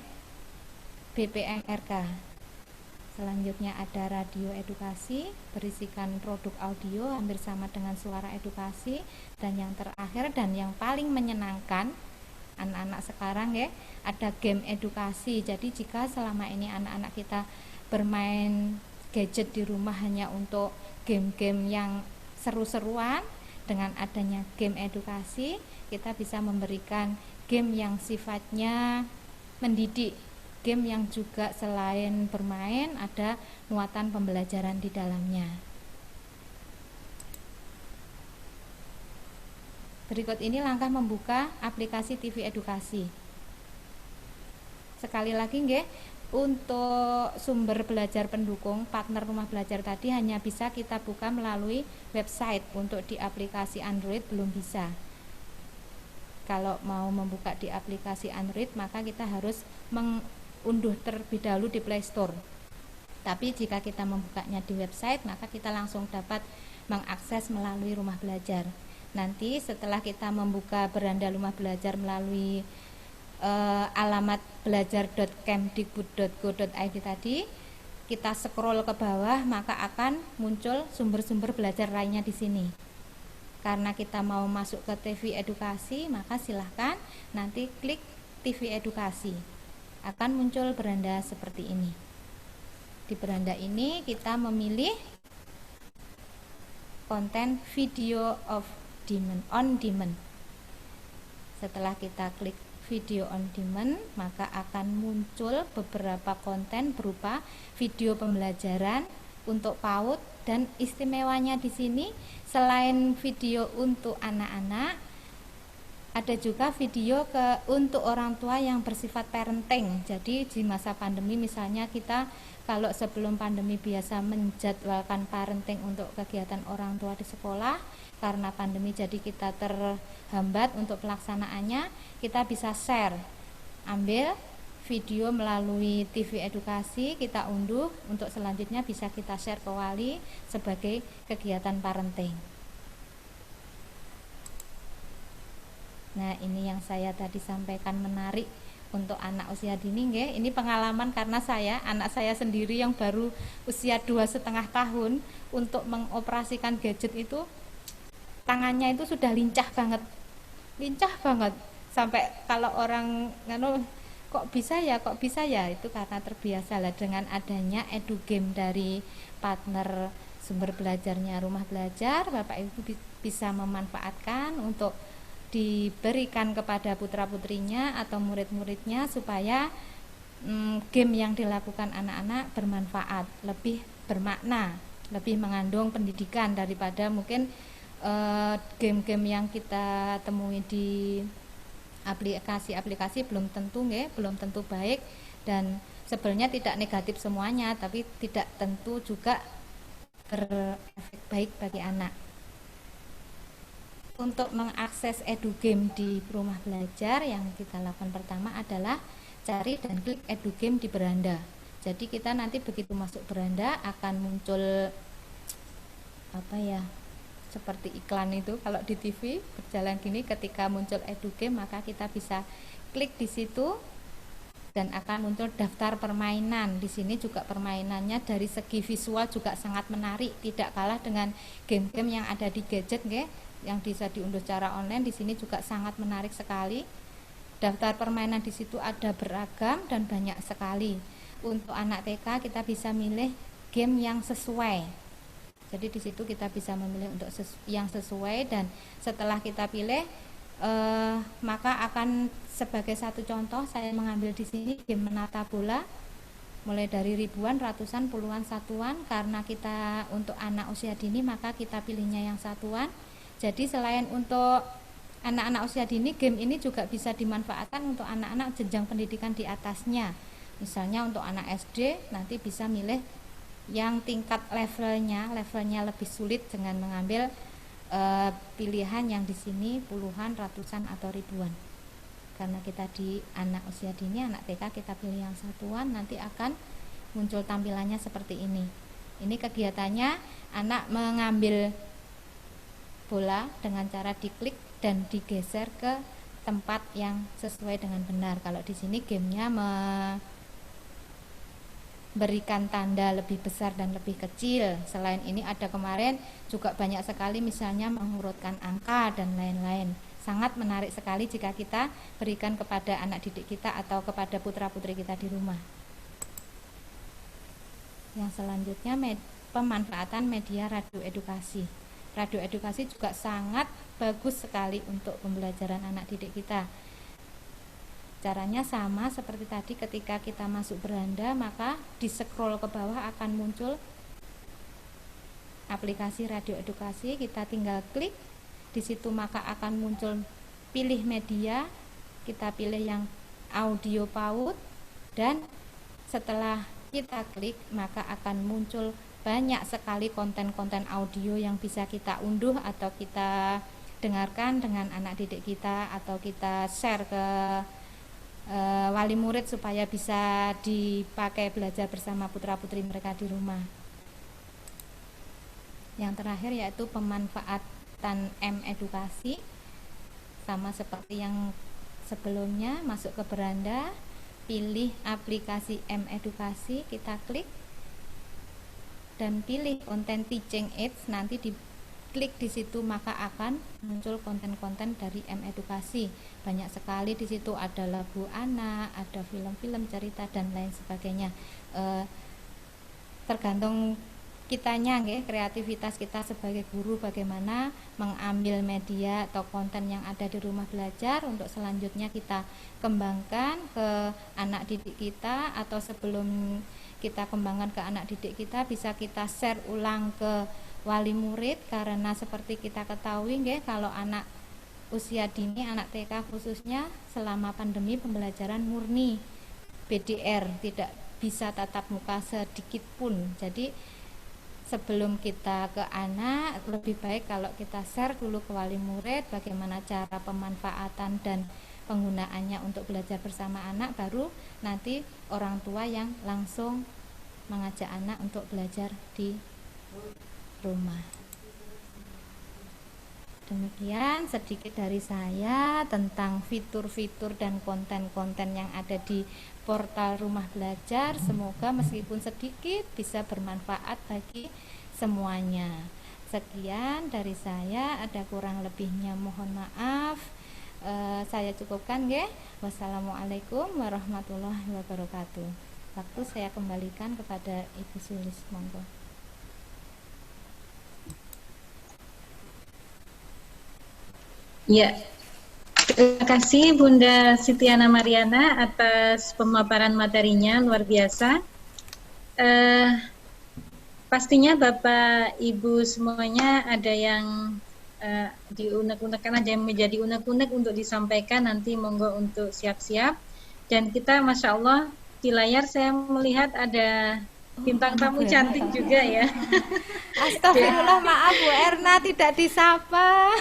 BPMRK. Selanjutnya ada radio edukasi, berisikan produk audio hampir sama dengan suara edukasi. Dan yang terakhir dan yang paling menyenangkan anak-anak sekarang ya, ada game edukasi. Jadi jika selama ini anak-anak kita bermain gadget di rumah hanya untuk game-game yang seru-seruan, dengan adanya game edukasi kita bisa memberikan game yang sifatnya mendidik, game yang juga selain bermain ada muatan pembelajaran di dalamnya. Berikut ini langkah membuka aplikasi TV edukasi. Sekali lagi nggih, untuk sumber belajar pendukung partner rumah belajar tadi hanya bisa kita buka melalui website. Untuk di aplikasi Android belum bisa. Kalau mau membuka di aplikasi Android maka kita harus mengunduh terlebih dahulu di Play Store. Tapi jika kita membukanya di website maka kita langsung dapat mengakses melalui rumah belajar. Nanti setelah kita membuka beranda rumah belajar melalui alamat belajar.kemdikbud.go.id tadi, kita scroll ke bawah maka akan muncul sumber-sumber belajar lainnya di sini. Karena kita mau masuk ke TV edukasi, maka silahkan nanti klik TV edukasi. Akan muncul beranda seperti ini. Di beranda ini kita memilih konten video on demand. Setelah kita klik video on demand, maka akan muncul beberapa konten berupa video pembelajaran untuk PAUD, dan istimewanya di sini selain video untuk anak-anak, ada juga video untuk orang tua yang bersifat parenting. Jadi di masa pandemi misalnya kita kalau sebelum pandemi biasa menjadwalkan parenting untuk kegiatan orang tua di sekolah, karena pandemi jadi kita terhambat untuk pelaksanaannya, kita bisa share, ambil video melalui TV edukasi, kita unduh, untuk selanjutnya bisa kita share ke wali sebagai kegiatan parenting. Nah, ini yang saya tadi sampaikan menarik untuk anak usia dini nggih. Ini pengalaman karena anak saya sendiri yang baru usia 2,5 tahun, untuk mengoperasikan gadget itu tangannya itu sudah lincah banget sampai kalau orang kok bisa ya itu karena terbiasa lah dengan adanya edugame dari partner sumber belajarnya rumah belajar. Bapak Ibu bisa memanfaatkan untuk diberikan kepada putra-putrinya atau murid-muridnya supaya game yang dilakukan anak-anak bermanfaat, lebih bermakna, lebih mengandung pendidikan daripada mungkin game-game yang kita temui di aplikasi-aplikasi belum tentu baik, dan sebenarnya tidak negatif semuanya, tapi tidak tentu juga berefek baik bagi anak. Untuk mengakses edugame di rumah belajar, yang kita lakukan pertama adalah cari dan klik edugame di beranda. Jadi kita nanti begitu masuk beranda akan muncul seperti iklan itu kalau di TV berjalan gini. Ketika muncul edugame maka kita bisa klik di situ dan akan muncul daftar permainan. Di sini juga permainannya dari segi visual juga sangat menarik, tidak kalah dengan game-game yang ada di gadget yang bisa diunduh secara online. Di sini juga sangat menarik sekali. Daftar permainan di situ ada beragam dan banyak sekali. Untuk anak TK kita bisa milih game yang sesuai. Jadi di situ kita bisa memilih untuk yang sesuai, dan setelah kita pilih maka akan sebagai satu contoh saya mengambil di sini game menata bola, mulai dari ribuan, ratusan, puluhan satuan. Karena kita untuk anak usia dini maka kita pilihnya yang satuan. Jadi selain untuk anak-anak usia dini, game ini juga bisa dimanfaatkan untuk anak-anak jenjang pendidikan di atasnya, Misalnya untuk anak SD nanti bisa milih yang tingkat levelnya lebih sulit dengan mengambil pilihan yang di sini puluhan, ratusan atau ribuan. Karena kita di anak usia dini, anak TK kita pilih yang satuan, nanti akan muncul tampilannya seperti ini. Ini kegiatannya, anak mengambil bola dengan cara diklik dan digeser ke tempat yang sesuai dengan benar. Kalau di sini gamenya memberikan tanda lebih besar dan lebih kecil. Selain ini ada kemarin juga banyak sekali misalnya mengurutkan angka dan lain-lain. Sangat menarik sekali jika kita berikan kepada anak didik kita atau kepada putra-putri kita di rumah. Yang selanjutnya pemanfaatan media radio edukasi. Radio edukasi juga sangat bagus sekali untuk pembelajaran anak didik kita. Caranya sama seperti tadi, ketika kita masuk beranda maka di scroll ke bawah akan muncul aplikasi radio edukasi, kita tinggal klik di situ maka akan muncul pilih media, kita pilih yang audio PAUD dan setelah kita klik maka akan muncul banyak sekali konten-konten audio yang bisa kita unduh atau kita dengarkan dengan anak didik kita atau kita share ke wali murid supaya bisa dipakai belajar bersama putra-putri mereka di rumah. Yang terakhir yaitu pemanfaatan M-edukasi, sama seperti yang sebelumnya, masuk ke beranda, pilih aplikasi M-edukasi, kita klik dan pilih konten teaching aids, nanti diklik di situ maka akan muncul konten-konten dari M-edukasi. Banyak sekali di situ, ada lagu anak, ada film-film cerita dan lain sebagainya. Tergantung kitanya, kreativitas kita sebagai guru bagaimana mengambil media atau konten yang ada di rumah belajar untuk selanjutnya kita kembangkan ke anak didik kita, atau sebelum kita kembangkan ke anak didik kita bisa kita share ulang ke wali murid, karena seperti kita ketahui kalau anak usia dini, anak TK khususnya, selama pandemi pembelajaran murni BDR, tidak bisa tatap muka sedikit pun. Jadi sebelum kita ke anak, lebih baik kalau kita share dulu ke wali murid bagaimana cara pemanfaatan dan penggunaannya untuk belajar bersama anak, baru nanti orang tua yang langsung mengajak anak untuk belajar di rumah. Demikian sedikit dari saya tentang fitur-fitur dan konten-konten yang ada di portal Rumah Belajar. Semoga meskipun sedikit bisa bermanfaat bagi semuanya. Sekian dari saya, ada kurang lebihnya mohon maaf. Saya cukupkan Wassalamualaikum warahmatullahi wabarakatuh. Waktu saya kembalikan kepada Ibu Sulis, monggo. Ya, terima kasih Bunda Sitiana Mariana atas pemaparan materinya, luar biasa. Pastinya Bapak Ibu semuanya ada yang diunek-unekkan, ada yang menjadi unek-unek untuk disampaikan, nanti monggo untuk siap-siap. Dan kita Masya Allah di layar saya melihat ada bintang tamu cantik juga ya. Astagfirullah, maaf Bu Erna tidak disapa.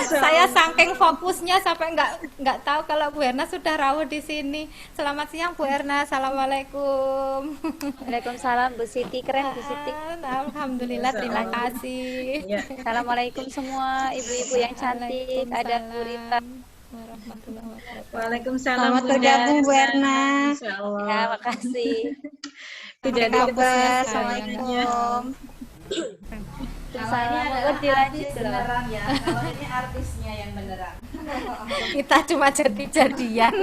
Saya saking fokusnya sampai nggak tahu kalau Bu Erna sudah rawuh di sini. Selamat siang Bu Erna. Assalamualaikum. Waalaikumsalam Bu Siti, keren Bu Siti. Alhamdulillah, terima kasih. Assalamualaikum semua ibu-ibu yang cantik. Ada Bu Rita. Waalaikumsalam. Selamat bergabung Bu Erna. Ya, makasih. Tidak kabar. Assalamualaikum. Saya mau dilanjut beneran ya. Kalau ini artisnya yang beneran. Kita cuma jadi-jadian.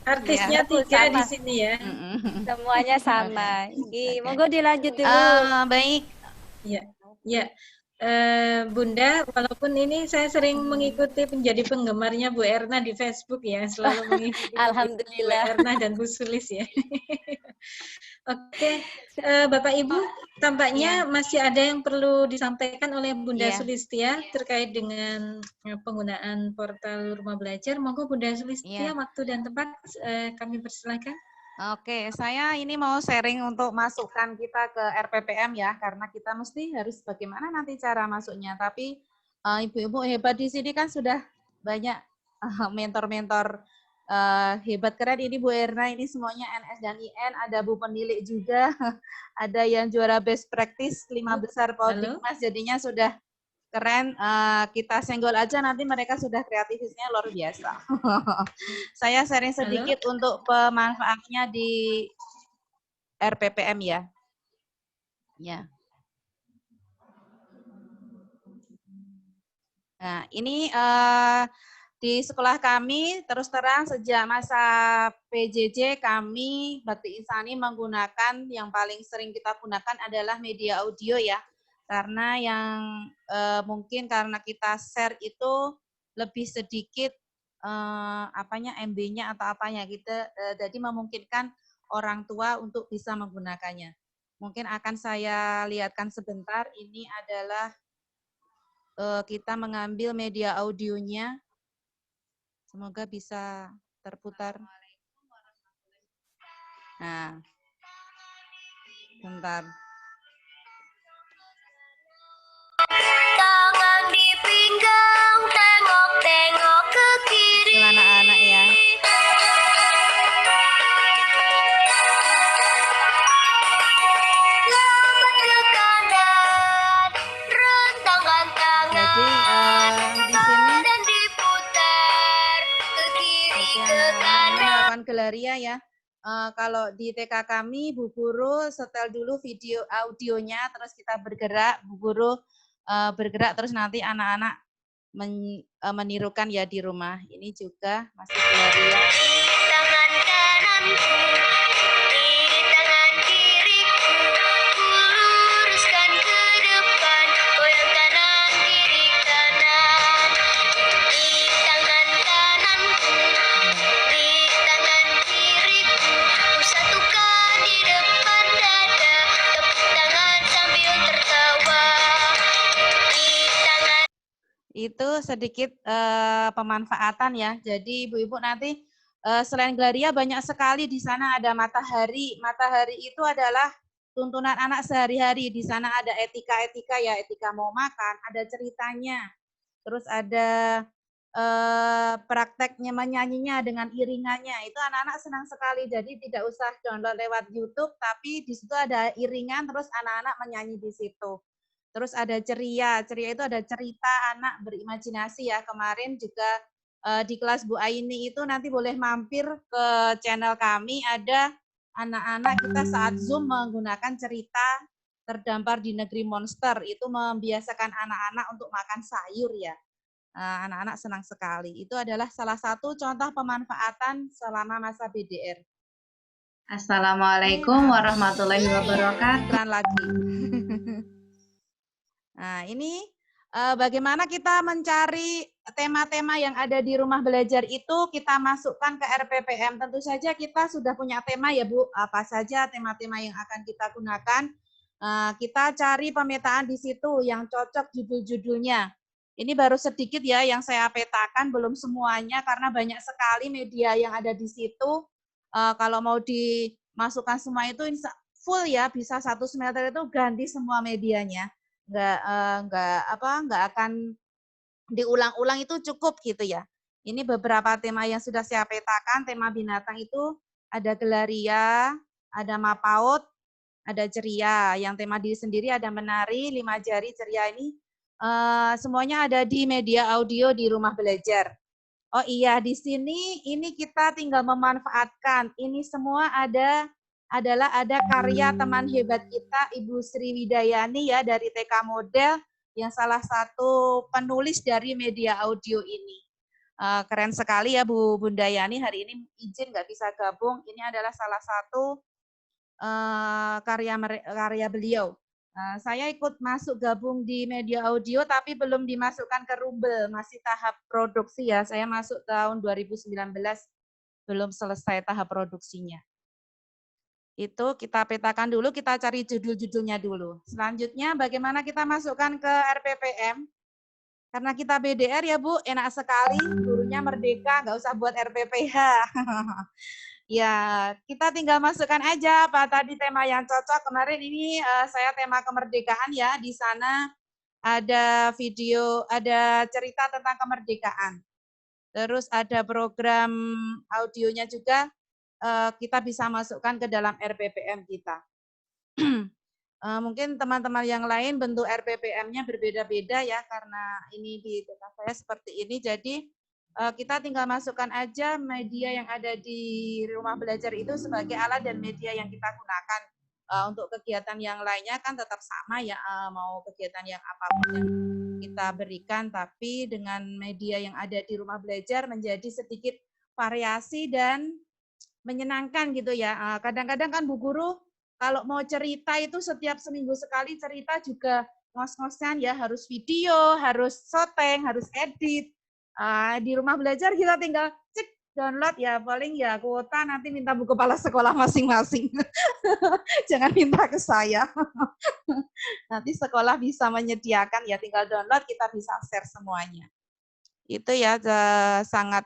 Artisnya tiga di sini ya. Semuanya sama. Monggo dilanjut dulu. Baik. Ya, ya. Bunda, walaupun ini saya sering mengikuti menjadi penggemarnya Bu Erna di Facebook ya, selalu mengikuti Bu Alhamdulillah. Erna dan Bu Sulis ya. Oke, Bapak Ibu, tampaknya masih ada yang perlu disampaikan oleh Bunda Sulistia terkait dengan penggunaan portal Rumah Belajar. Monggo Bunda Sulistia, waktu dan tempat kami persilakan. Oke, saya ini mau sharing untuk masukkan kita ke RPPM ya, karena kita mesti harus bagaimana nanti cara masuknya. Tapi ibu-ibu hebat di sini kan sudah banyak mentor-mentor hebat keren. Ini Bu Erna, ini semuanya NS dan IN, ada Bu Penilik juga, ada yang juara best practice 5 besar Poltikmas, jadinya sudah keren. Kita senggol aja nanti mereka sudah kreativitasnya luar biasa. Saya sharing sedikit untuk pemanfaatnya di RPPM ya. Ya. Nah, ini di sekolah kami terus terang sejak masa PJJ kami Bakti Insani menggunakan yang paling sering kita gunakan adalah media audio ya. Karena yang mungkin karena kita share itu lebih sedikit MB-nya atau apanya gitu, jadi memungkinkan orang tua untuk bisa menggunakannya. Mungkin akan saya lihatkan sebentar. Ini adalah kita mengambil media audionya. Semoga bisa terputar. Nah, bentar. Tangan di pinggang, tengok-tengok ke kiri. Itu anak-anak ya. Lambat ke kanan, rentangkan tangan. Jadi di sini dan diputar ke kiri ke kanan. Melakukan gelaria ya. Kalau di TK kami, Bu Guru setel dulu video audionya, terus kita bergerak, Bu Guru bergerak, terus nanti anak-anak menirukan ya di rumah. Ini juga masih gelaria. Di tangan kananku, di tangan kiriku, ku luruskan ke depan, goyang kanan kiri kanan. Di tangan kananku, di tangan kiriku, ku satukan di depan dada, tepuk tangan sambil tertawa. Di tangan Itu sedikit pemanfaatan ya. Jadi ibu-ibu nanti selain gelaria banyak sekali di sana ada matahari. Matahari itu adalah tuntunan anak sehari-hari. Di sana ada etika-etika ya, etika mau makan, ada ceritanya. Terus ada prakteknya menyanyinya dengan iringannya. Itu anak-anak senang sekali. Jadi tidak usah download lewat YouTube, tapi di situ ada iringan terus anak-anak menyanyi di situ. Terus ada ceria. Ceria itu ada cerita anak berimajinasi ya. Kemarin juga di kelas Bu Aini itu nanti boleh mampir ke channel kami. Ada anak-anak kita saat Zoom menggunakan cerita terdampar di negeri monster. Itu membiasakan anak-anak untuk makan sayur ya. Anak-anak senang sekali. Itu adalah salah satu contoh pemanfaatan selama masa BDR. Assalamualaikum warahmatullahi wabarakatuh. Iklan lagi. Nah, ini bagaimana kita mencari tema-tema yang ada di rumah belajar itu kita masukkan ke RPPM. Tentu saja kita sudah punya tema ya Bu, apa saja tema-tema yang akan kita gunakan. Kita cari pemetaan di situ yang cocok judul-judulnya. Ini baru sedikit ya yang saya petakan, belum semuanya karena banyak sekali media yang ada di situ. Kalau mau dimasukkan semua itu full ya, bisa 1 semester itu ganti semua medianya. Nggak akan diulang-ulang, itu cukup gitu ya. Ini beberapa tema yang sudah saya petakan. Tema binatang itu ada gelaria, ada mapaut, ada ceria. Yang tema diri sendiri ada menari, 5 jari ceria ini. Semuanya ada di media audio di rumah belajar. Oh iya, di sini ini kita tinggal memanfaatkan. Ini semua ada karya teman hebat kita, Ibu Sri Widayani ya dari TK Model, yang salah satu penulis dari media audio ini. Keren sekali ya Bu Bunda Yani, hari ini izin nggak bisa gabung. Ini adalah salah satu karya beliau. Saya ikut masuk gabung di media audio tapi belum dimasukkan ke Rumble, masih tahap produksi ya. Saya masuk tahun 2019, belum selesai tahap produksinya. Itu kita petakan dulu, kita cari judul-judulnya dulu. Selanjutnya bagaimana kita masukkan ke RPPM. Karena kita BDR ya Bu, enak sekali, gurunya merdeka, nggak usah buat RPPH. Ya, kita tinggal masukkan aja apa tadi tema yang cocok. Kemarin ini saya tema kemerdekaan ya, di sana ada video, ada cerita tentang kemerdekaan. Terus ada program audionya juga, kita bisa masukkan ke dalam RPPM kita. Mungkin teman-teman yang lain bentuk RPPM-nya berbeda-beda ya, karena ini di data saya seperti ini, jadi kita tinggal masukkan aja media yang ada di rumah belajar itu sebagai alat dan media yang kita gunakan. Untuk kegiatan yang lainnya kan tetap sama ya, mau kegiatan yang apapun yang kita berikan, tapi dengan media yang ada di rumah belajar menjadi sedikit variasi dan menyenangkan gitu ya. Kadang-kadang kan Bu Guru kalau mau cerita itu setiap seminggu sekali cerita juga ngos-ngosan ya, harus video, harus shooting, harus edit. Di rumah belajar kita tinggal cek download ya, paling ya kuota nanti minta bu kepala sekolah masing-masing. Jangan minta ke saya. Nanti sekolah bisa menyediakan ya, tinggal download kita bisa share semuanya. Itu ya sangat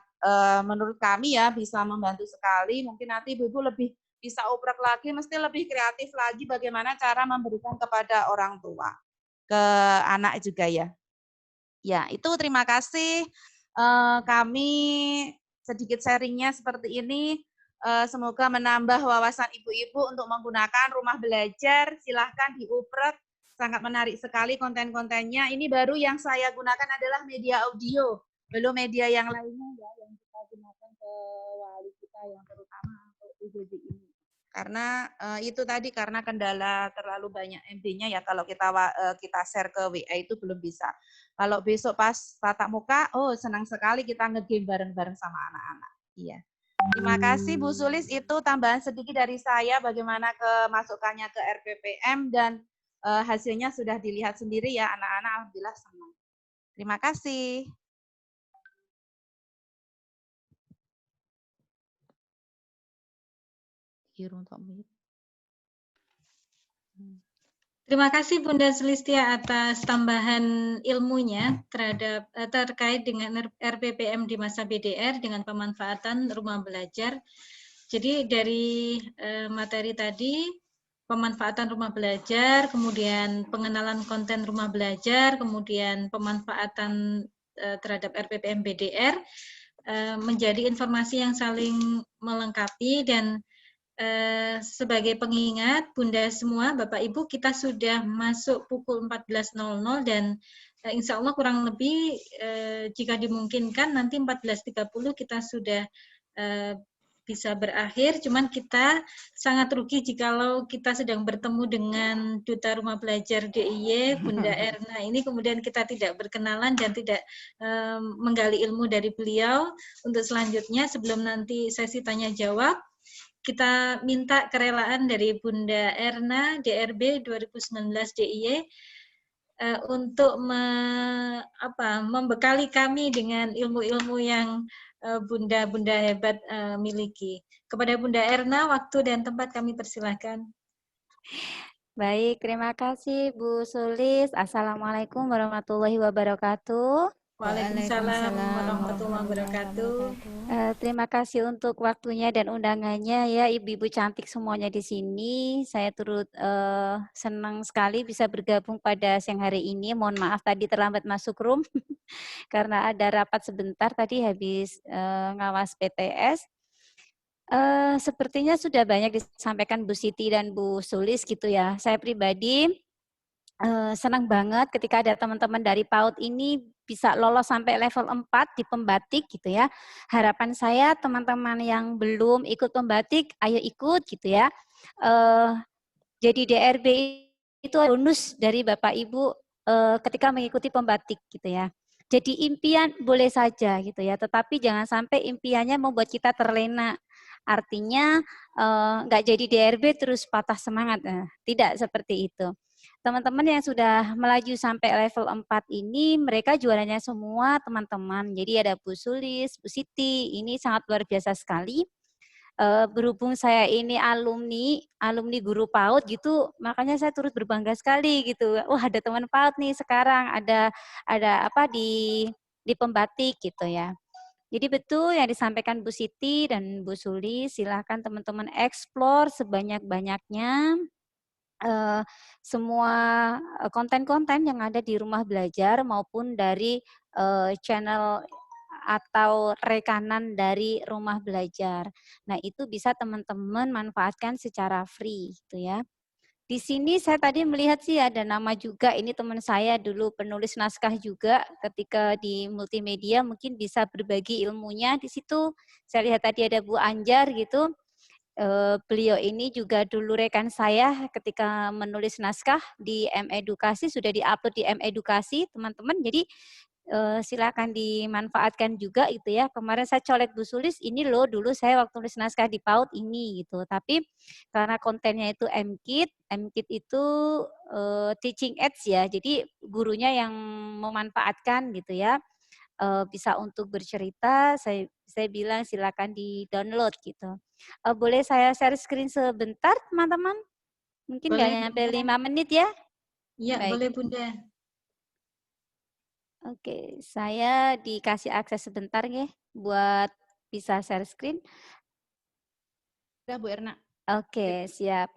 menurut kami ya bisa membantu sekali. Mungkin nanti Ibu lebih bisa oprek lagi, mesti lebih kreatif lagi bagaimana cara memberikan kepada orang tua, ke anak juga ya. Ya, itu terima kasih. Kami sedikit sharingnya seperti ini. Semoga menambah wawasan ibu-ibu untuk menggunakan rumah belajar. Silahkan dioprek, sangat menarik sekali konten-kontennya. Ini baru yang saya gunakan adalah media audio, belum media yang lainnya ya yang kita gunakan ke wali kita yang terutama untuk UJJ ini. Karena itu tadi karena kendala terlalu banyak MB-nya ya, kalau kita share ke WA itu belum bisa. Kalau besok pas tatap muka, oh senang sekali kita nge-game bareng-bareng sama anak-anak. Iya. Terima kasih Bu Sulis, itu tambahan sedikit dari saya bagaimana kemasukannya ke RPPM dan hasilnya sudah dilihat sendiri ya anak-anak, alhamdulillah senang. Terima kasih. Terima kasih Bunda Sulistia atas tambahan ilmunya terkait dengan RPPM di masa BDR dengan pemanfaatan rumah belajar. Jadi dari materi tadi, pemanfaatan rumah belajar, kemudian pengenalan konten rumah belajar, kemudian pemanfaatan terhadap RPPM BDR, menjadi informasi yang saling melengkapi dan sebagai pengingat, Bunda semua, Bapak Ibu, kita sudah masuk pukul 14.00 dan insya Allah kurang lebih jika dimungkinkan nanti 14.30 kita sudah bisa berakhir, cuman kita sangat rugi jikalau kita sedang bertemu dengan Duta Rumah Belajar DIY, Bunda Erna ini, kemudian kita tidak berkenalan dan tidak menggali ilmu dari beliau. Untuk selanjutnya, sebelum nanti sesi tanya jawab, kita minta kerelaan dari Bunda Erna, DRB 2019 DIY, untuk membekali kami dengan ilmu-ilmu yang Bunda-Bunda hebat miliki. Kepada Bunda Erna, waktu dan tempat kami persilahkan. Baik, terima kasih Bu Sulis. Assalamualaikum warahmatullahi wabarakatuh. Waalaikumsalam warahmatullahi wabarakatuh. Terima kasih untuk waktunya dan undangannya ya ibu-ibu cantik semuanya di sini. Saya turut senang sekali bisa bergabung pada siang hari ini. Mohon maaf tadi terlambat masuk room karena ada rapat sebentar tadi habis ngawas PTS. Sepertinya sudah banyak disampaikan Bu Siti dan Bu Sulis gitu ya. Saya pribadi senang banget ketika ada teman-teman dari PAUD ini bisa lolos sampai level 4 di pembatik gitu ya. Harapan saya teman-teman yang belum ikut pembatik, ayo ikut gitu ya. Jadi DRB itu bonus dari Bapak Ibu ketika mengikuti pembatik gitu ya. Jadi impian boleh saja gitu ya, tetapi jangan sampai impiannya membuat kita terlena. Artinya nggak jadi DRB terus patah semangat. Tidak seperti itu. teman-teman yang sudah melaju sampai level 4 ini, mereka juaranya semua teman-teman. Jadi ada Bu Sulis, Bu Siti, ini sangat luar biasa sekali. Berhubung saya ini alumni guru PAUD gitu, makanya saya turut berbangga sekali gitu. Wah, ada teman PAUD nih sekarang, ada apa di pembatik gitu ya. Jadi betul yang disampaikan Bu Siti dan Bu Suli, silahkan teman-teman eksplor sebanyak-banyaknya semua konten-konten yang ada di rumah belajar maupun dari channel atau rekanan dari rumah belajar. Nah, itu bisa teman-teman manfaatkan secara free gitu ya. Di sini saya tadi melihat sih ada nama juga, ini teman saya dulu penulis naskah juga, ketika di multimedia mungkin bisa berbagi ilmunya di situ. Saya lihat tadi ada Bu Anjar gitu. Beliau ini juga dulu rekan saya ketika menulis naskah di M-Edukasi, sudah di-upload di M-Edukasi, teman-teman. Jadi silakan dimanfaatkan juga itu ya. Kemarin saya colek Bu Sulis, ini loh dulu saya waktu nulis naskah di PAUD ini gitu. Tapi karena kontennya itu MKIT itu teaching aids ya. Jadi gurunya yang memanfaatkan gitu ya. Bisa untuk bercerita, saya bilang silakan di-download gitu. Boleh saya share screen sebentar, teman-teman? Mungkin nggak Boleh, nyampe Bunda. 5 menit ya? Iya, Baik. boleh Bunda. Oke, saya dikasih akses sebentar ya, buat bisa share screen. Sudah Bu Erna. Oke, siap.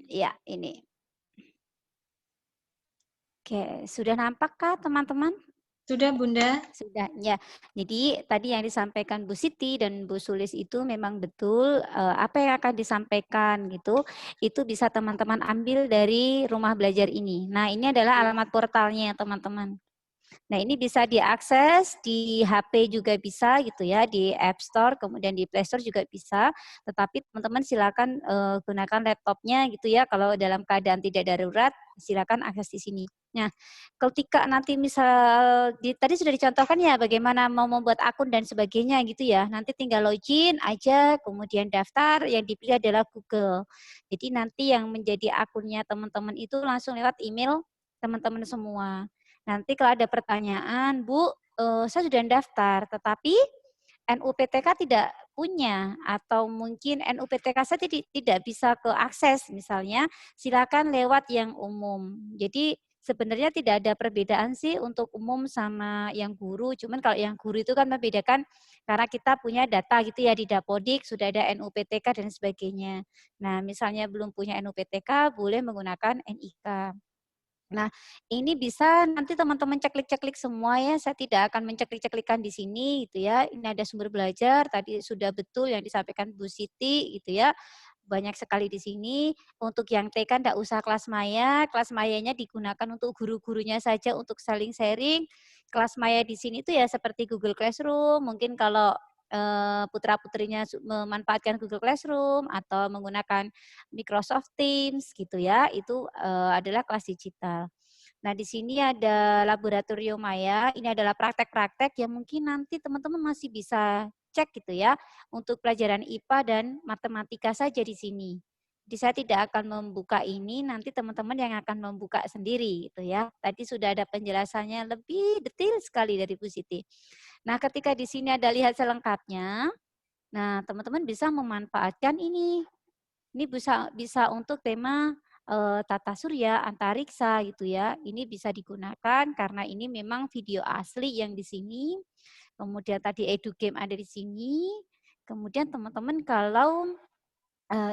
Ya, ini. Oke, sudah nampakkah teman-teman? Sudah Bunda? Sudah, ya. Jadi tadi yang disampaikan Bu Siti dan Bu Sulis itu memang betul, apa yang akan disampaikan gitu, itu bisa teman-teman ambil dari rumah belajar ini. Nah, ini adalah alamat portalnya teman-teman. Nah, ini bisa diakses di HP juga bisa gitu ya, di App Store, kemudian di Play Store juga bisa. Tetapi teman-teman silakan gunakan laptopnya gitu ya. Kalau dalam keadaan tidak darurat, silakan akses di sini. Nah, ketika nanti misal tadi sudah dicontohkan ya bagaimana mau membuat akun dan sebagainya gitu ya. Nanti tinggal login aja, kemudian daftar, yang dipilih adalah Google. Jadi nanti yang menjadi akunnya teman-teman itu langsung lewat email teman-teman semua. Nanti kalau ada pertanyaan, Bu, saya sudah daftar, tetapi NUPTK tidak punya, atau mungkin NUPTK saya tidak bisa ke akses misalnya, silakan lewat yang umum. Jadi sebenarnya tidak ada perbedaan sih untuk umum sama yang guru, cuman kalau yang guru itu kan membedakan karena kita punya data gitu ya di Dapodik, sudah ada NUPTK dan sebagainya. Nah, misalnya belum punya NUPTK, boleh menggunakan NIK. Nah, ini bisa nanti teman-teman ceklik-ceklik semua ya, saya tidak akan menceklik-ceklikkan di sini gitu ya. Ini ada sumber belajar, tadi sudah betul yang disampaikan Bu Siti gitu ya. Banyak sekali di sini. Untuk yang TK enggak usah kelas kelas mayanya digunakan untuk guru-gurunya saja untuk saling sharing. Kelas maya di sini itu ya seperti Google Classroom, mungkin kalau putra-putrinya memanfaatkan Google Classroom atau menggunakan Microsoft Teams gitu ya, itu adalah kelas digital. Nah, di sini ada laboratorium maya, ini adalah praktek-praktek yang mungkin nanti teman-teman masih bisa cek gitu ya, untuk pelajaran IPA dan matematika saja di sini. Jadi saya tidak akan membuka ini, nanti teman-teman yang akan membuka sendiri gitu ya. Tadi sudah ada penjelasannya lebih detail sekali dari Bu Siti. Nah, ketika di sini ada lihat selengkapnya, nah teman-teman bisa memanfaatkan ini. Ini bisa untuk tema tata surya, antariksa gitu ya. Ini bisa digunakan karena ini memang video asli yang di sini. Kemudian tadi EduGame ada di sini. Kemudian teman-teman kalau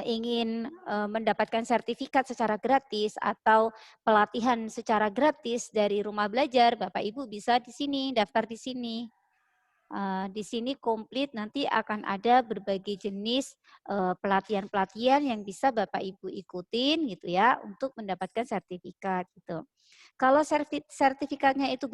ingin mendapatkan sertifikat secara gratis atau pelatihan secara gratis dari rumah belajar, Bapak Ibu bisa di sini, daftar di sini. Di sini komplit nanti akan ada berbagai jenis pelatihan-pelatihan yang bisa Bapak Ibu ikutin gitu ya untuk mendapatkan sertifikat gitu. Kalau sertifikatnya itu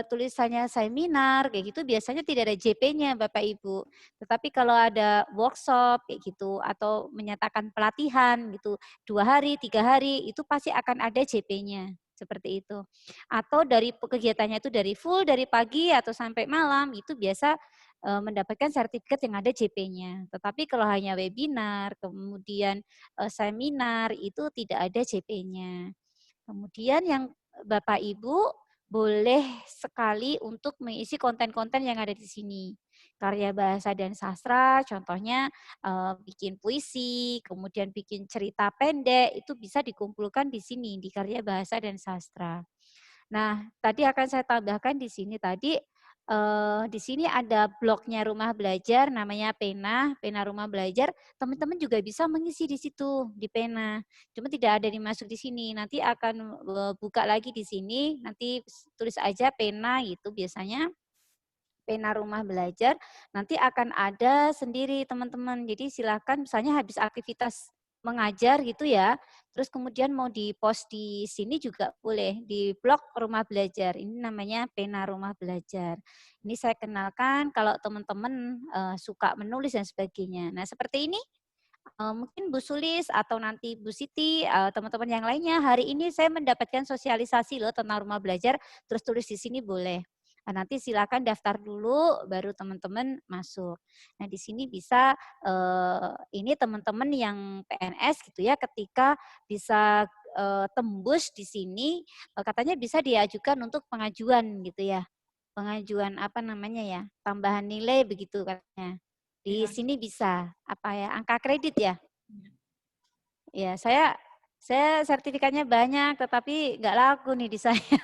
tulisannya seminar kayak gitu biasanya tidak ada JP-nya Bapak Ibu. Tetapi kalau ada workshop kayak gitu atau menyatakan pelatihan gitu 2 hari, 3 hari itu pasti akan ada JP-nya seperti itu. Atau dari kegiatannya itu dari full dari pagi atau sampai malam itu biasa mendapatkan sertifikat yang ada JP-nya. Tetapi kalau hanya webinar, kemudian seminar, itu tidak ada JP-nya. Kemudian yang Bapak Ibu boleh sekali untuk mengisi konten-konten yang ada di sini. Karya bahasa dan sastra, contohnya bikin puisi, kemudian bikin cerita pendek, itu bisa dikumpulkan di sini, di karya bahasa dan sastra. Nah, tadi akan saya tambahkan di sini tadi, di sini ada blognya Rumah Belajar, namanya Pena, Pena Rumah Belajar. Teman-teman juga bisa mengisi di situ, di Pena. Cuma tidak ada dimasuk di sini. Nanti akan buka lagi di sini, nanti tulis aja Pena gitu biasanya. Pena Rumah Belajar, nanti akan ada sendiri teman-teman. Jadi silakan misalnya habis aktivitas mengajar gitu ya, terus kemudian mau di-post di sini juga boleh, di blog Rumah Belajar. Ini namanya Pena Rumah Belajar. Ini saya kenalkan kalau teman-teman suka menulis dan sebagainya. Nah, seperti ini mungkin Bu Sulis atau nanti Bu Siti, teman-teman yang lainnya, hari ini saya mendapatkan sosialisasi loh tentang Rumah Belajar, terus tulis di sini boleh. Nah, nanti silakan daftar dulu, baru teman-teman masuk. Nah, di sini bisa, ini teman-teman yang PNS gitu ya, ketika bisa tembus di sini, katanya bisa diajukan untuk pengajuan gitu ya. Pengajuan apa namanya ya, tambahan nilai begitu katanya. Di sini bisa, apa ya, angka kredit ya? Ya, saya sertifikatnya banyak, tetapi nggak laku nih di saya.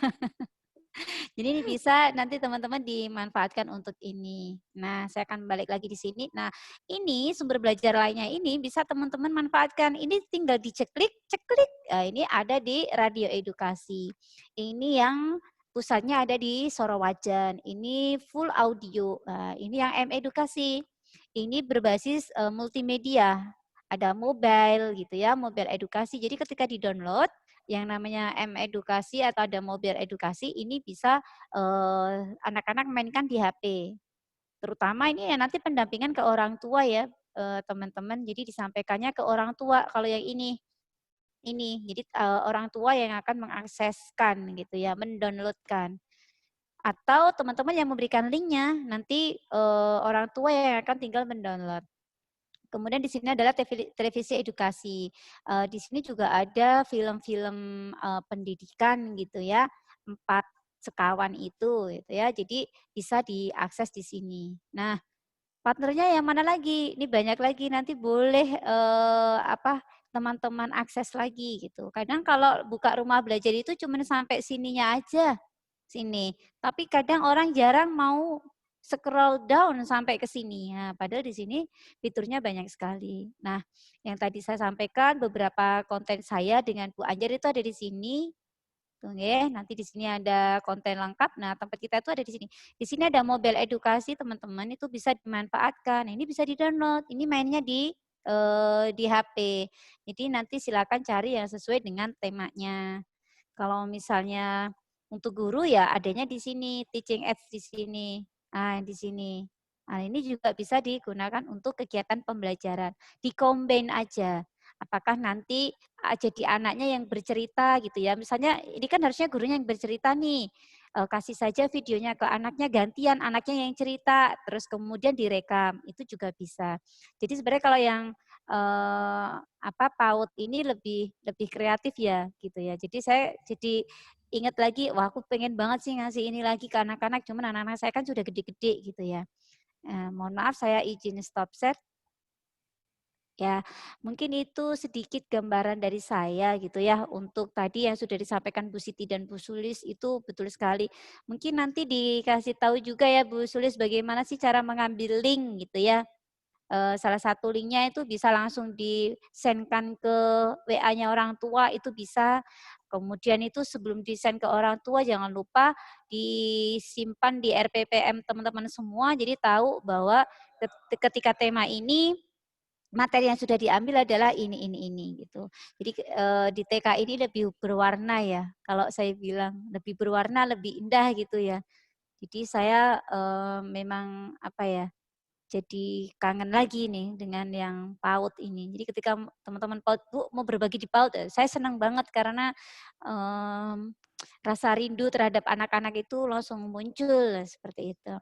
Jadi ini bisa nanti teman-teman dimanfaatkan untuk ini. Nah, saya akan balik lagi di sini. Nah, ini sumber belajar lainnya ini bisa teman-teman manfaatkan. Ini tinggal diceklik, ceklik. Nah, ini ada di Radio Edukasi. Ini yang pusatnya ada di Sorowajan. Ini full audio. Nah, ini yang M Edukasi. Ini berbasis multimedia. Ada mobile gitu ya, mobile edukasi. Jadi ketika di-download yang namanya M Edukasi atau ada mobile edukasi ini bisa anak-anak mainkan di HP. Terutama ini ya nanti pendampingan ke orang tua ya, teman-teman. Jadi disampaikannya ke orang tua kalau yang ini. Jadi orang tua yang akan mengakseskan gitu ya, mendownloadkan. Atau teman-teman yang memberikan linknya, nanti orang tua yang akan tinggal mendownload. Kemudian di sini adalah televisi edukasi. Di sini juga ada film-film pendidikan gitu ya, 4 sekawan itu gitu ya. Jadi bisa diakses di sini. Nah, partnernya yang mana lagi? Ini banyak lagi, nanti boleh teman-teman akses lagi gitu. Kadang kalau buka Rumah Belajar itu cuma sampai sininya aja. Sini. Tapi kadang orang jarang mau scroll down sampai ke sini. Nah, padahal di sini fiturnya banyak sekali. Nah, yang tadi saya sampaikan beberapa konten saya dengan Bu Anjar itu ada di sini. Tuh ya, nanti di sini ada konten lengkap. Nah, tempat kita itu ada di sini. Di sini ada mobile edukasi, teman-teman, itu bisa dimanfaatkan. Ini bisa di-download. Ini mainnya di HP. Jadi nanti silakan cari yang sesuai dengan temanya. Kalau misalnya untuk guru ya adanya di sini, teaching aids di sini. Nah, di sini. Nah, ini juga bisa digunakan untuk kegiatan pembelajaran. Di-combine aja. Apakah nanti jadi anaknya yang bercerita gitu ya. Misalnya ini kan harusnya gurunya yang bercerita nih. Kasih saja videonya ke anaknya, gantian anaknya yang cerita, terus kemudian direkam. Itu juga bisa. Jadi sebenarnya kalau yang PAUD ini lebih kreatif ya gitu ya. Jadi saya jadi ingat lagi, wah aku pengen banget sih ngasih ini lagi ke anak-anak, cuman anak-anak saya kan sudah gede-gede gitu ya. Mohon maaf saya izin stop share. Ya, mungkin itu sedikit gambaran dari saya gitu ya, untuk tadi yang sudah disampaikan Bu Siti dan Bu Sulis itu betul sekali. Mungkin nanti dikasih tahu juga ya Bu Sulis bagaimana sih cara mengambil link gitu ya. Salah satu linknya itu bisa langsung di-send-kan ke WA-nya orang tua itu bisa. Kemudian itu sebelum di-send ke orang tua jangan lupa disimpan di RPPM teman-teman semua, jadi tahu bahwa ketika tema ini materi yang sudah diambil adalah ini gitu. Jadi di TK ini lebih berwarna ya, kalau saya bilang lebih berwarna, lebih indah gitu ya. Jadi saya memang jadi kangen lagi nih dengan yang PAUD ini. Jadi ketika teman-teman PAUD, Bu mau berbagi di PAUD, saya senang banget karena rasa rindu terhadap anak-anak itu langsung muncul seperti itu.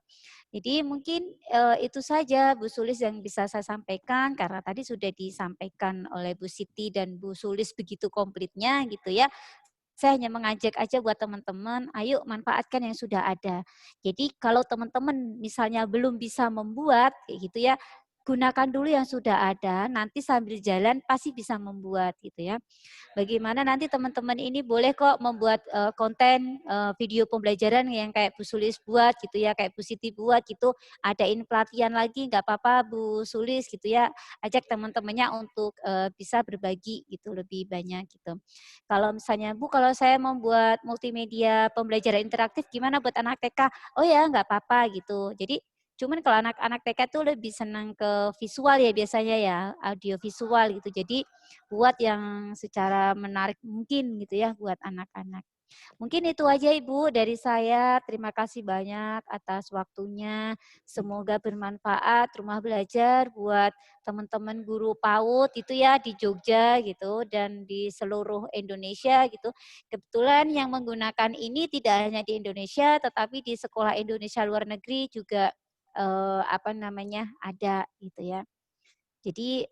Jadi mungkin itu saja Bu Sulis yang bisa saya sampaikan karena tadi sudah disampaikan oleh Bu Siti dan Bu Sulis begitu komplitnya gitu ya. Saya hanya mengajak aja buat teman-teman, ayo manfaatkan yang sudah ada. Jadi kalau teman-teman misalnya belum bisa membuat kayak gitu ya, gunakan dulu yang sudah ada, nanti sambil jalan pasti bisa membuat gitu ya. Bagaimana nanti teman-teman ini boleh kok membuat konten video pembelajaran yang kayak Bu Sulis buat gitu ya, kayak Bu Siti buat gitu, adain pelatihan lagi nggak apa-apa Bu Sulis gitu ya, ajak teman-temannya untuk bisa berbagi gitu lebih banyak gitu. Kalau misalnya Bu, kalau saya membuat multimedia pembelajaran interaktif gimana buat anak TK? Oh ya nggak apa-apa gitu. Jadi cuman kalau anak-anak TK tuh lebih senang ke visual ya biasanya ya, audio visual gitu. Jadi buat yang secara menarik mungkin gitu ya buat anak-anak. Mungkin itu aja Ibu dari saya. Terima kasih banyak atas waktunya. Semoga bermanfaat rumah belajar buat teman-teman guru PAUD itu ya di Jogja gitu dan di seluruh Indonesia gitu. Kebetulan yang menggunakan ini tidak hanya di Indonesia tetapi di sekolah Indonesia luar negeri juga ada gitu ya. Jadi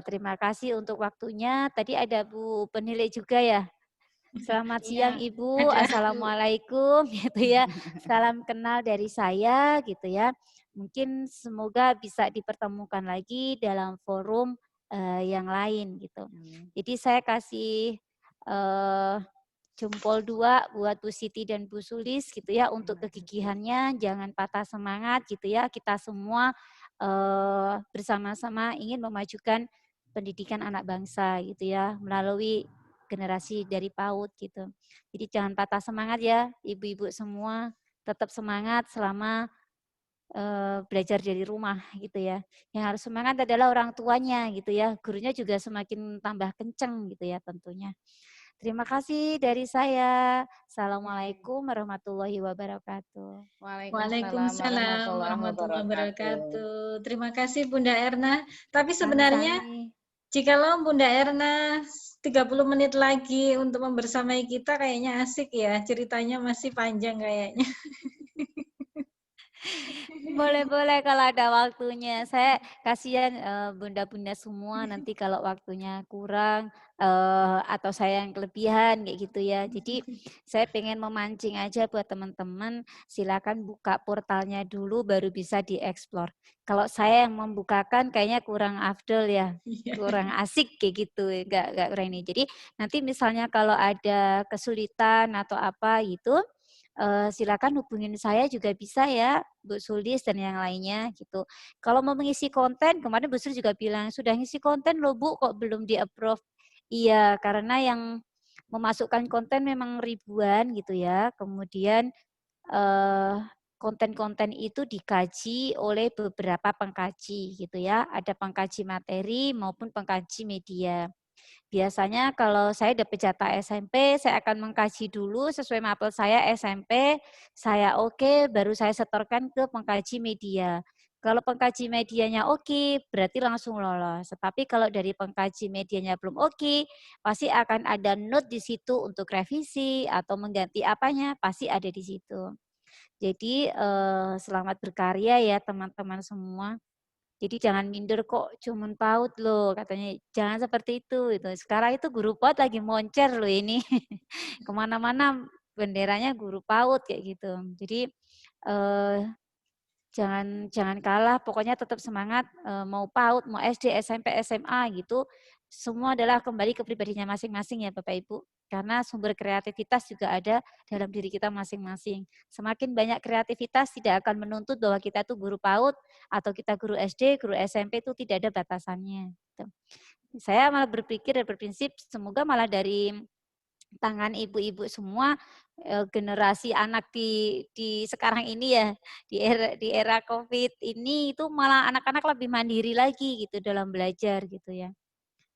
terima kasih untuk waktunya. Tadi ada Bu Penilai juga ya. Selamat siang Iya, Ibu, ada. Assalamualaikum gitu ya. Salam kenal dari saya gitu ya. Mungkin semoga bisa dipertemukan lagi dalam forum yang lain gitu. Jadi saya kasih eh, jempol 2 buat Bu Siti dan Bu Sulis gitu ya untuk kegigihannya, jangan patah semangat gitu ya. Kita semua bersama-sama ingin memajukan pendidikan anak bangsa gitu ya melalui generasi dari PAUD gitu. Jadi jangan patah semangat ya ibu-ibu semua, tetap semangat selama belajar dari rumah gitu ya. Yang harus semangat adalah orang tuanya gitu ya. Gurunya juga semakin tambah kenceng gitu ya tentunya. Terima kasih dari saya. Assalamualaikum warahmatullahi wabarakatuh. Waalaikumsalam warahmatullahi wabarakatuh. Terima kasih Bunda Erna. Tapi sebenarnya Sami-sami. jikalau Bunda Erna 30 menit lagi untuk membersamai kita kayaknya asik ya. Ceritanya masih panjang kayaknya. Boleh-boleh kalau ada waktunya. Saya kasihan bunda-bunda semua nanti kalau waktunya kurang atau saya yang kelebihan kayak gitu ya. Jadi saya pengen memancing aja buat teman-teman, silakan buka portalnya dulu baru bisa dieksplor. Kalau saya yang membukakan kayaknya kurang afdol ya, kurang asik kayak gitu, enggak kurang ini. Jadi nanti misalnya kalau ada kesulitan atau apa gitu, silakan hubungin saya juga bisa ya, Bu Sulis dan yang lainnya gitu. Kalau mau mengisi konten, kemarin Bu Sulis juga bilang, sudah ngisi konten loh Bu, kok belum di-approve. Iya, karena yang memasukkan konten memang ribuan gitu ya. Kemudian konten-konten itu dikaji oleh beberapa pengkaji gitu ya. Ada pengkaji materi maupun pengkaji media. Biasanya kalau saya dapat jatah SMP, saya akan mengkaji dulu sesuai mapel saya SMP, saya oke, baru saya setorkan ke pengkaji media. Kalau pengkaji medianya oke, berarti langsung lolos. Tetapi kalau dari pengkaji medianya belum oke, pasti akan ada note di situ untuk revisi atau mengganti apanya, pasti ada di situ. Jadi selamat berkarya ya teman-teman semua. Jadi jangan minder kok cuman PAUD loh katanya, jangan seperti itu. Sekarang itu guru PAUD lagi moncer loh ini. Kemana-mana benderanya guru PAUD kayak gitu. Jadi jangan kalah, pokoknya tetap semangat mau PAUD, mau SD, SMP, SMA gitu. Semua adalah kembali ke pribadinya masing-masing ya Bapak Ibu. Karena sumber kreativitas juga ada dalam diri kita masing-masing. Semakin banyak kreativitas tidak akan menuntut bahwa kita tuh guru PAUD atau kita guru SD, guru SMP itu tidak ada batasannya. Gitu. Saya malah berpikir dan berprinsip semoga malah dari tangan ibu-ibu semua generasi anak di sekarang ini ya di era Covid ini itu malah anak-anak lebih mandiri lagi gitu dalam belajar gitu ya.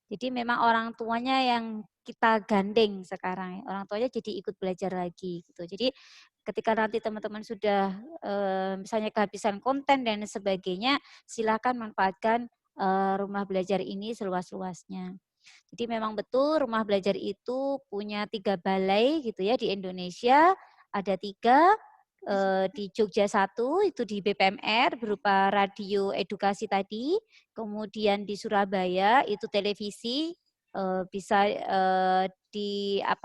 Jadi memang orang tuanya yang kita gandeng sekarang, orang tuanya jadi ikut belajar lagi gitu. Jadi ketika nanti teman-teman sudah misalnya kehabisan konten dan sebagainya, silakan manfaatkan rumah belajar ini seluas-luasnya. Jadi memang betul rumah belajar itu punya 3 balai gitu ya di Indonesia, ada 3. Di Jogja 1 itu di BPMR berupa radio edukasi tadi, kemudian di Surabaya itu televisi, bisa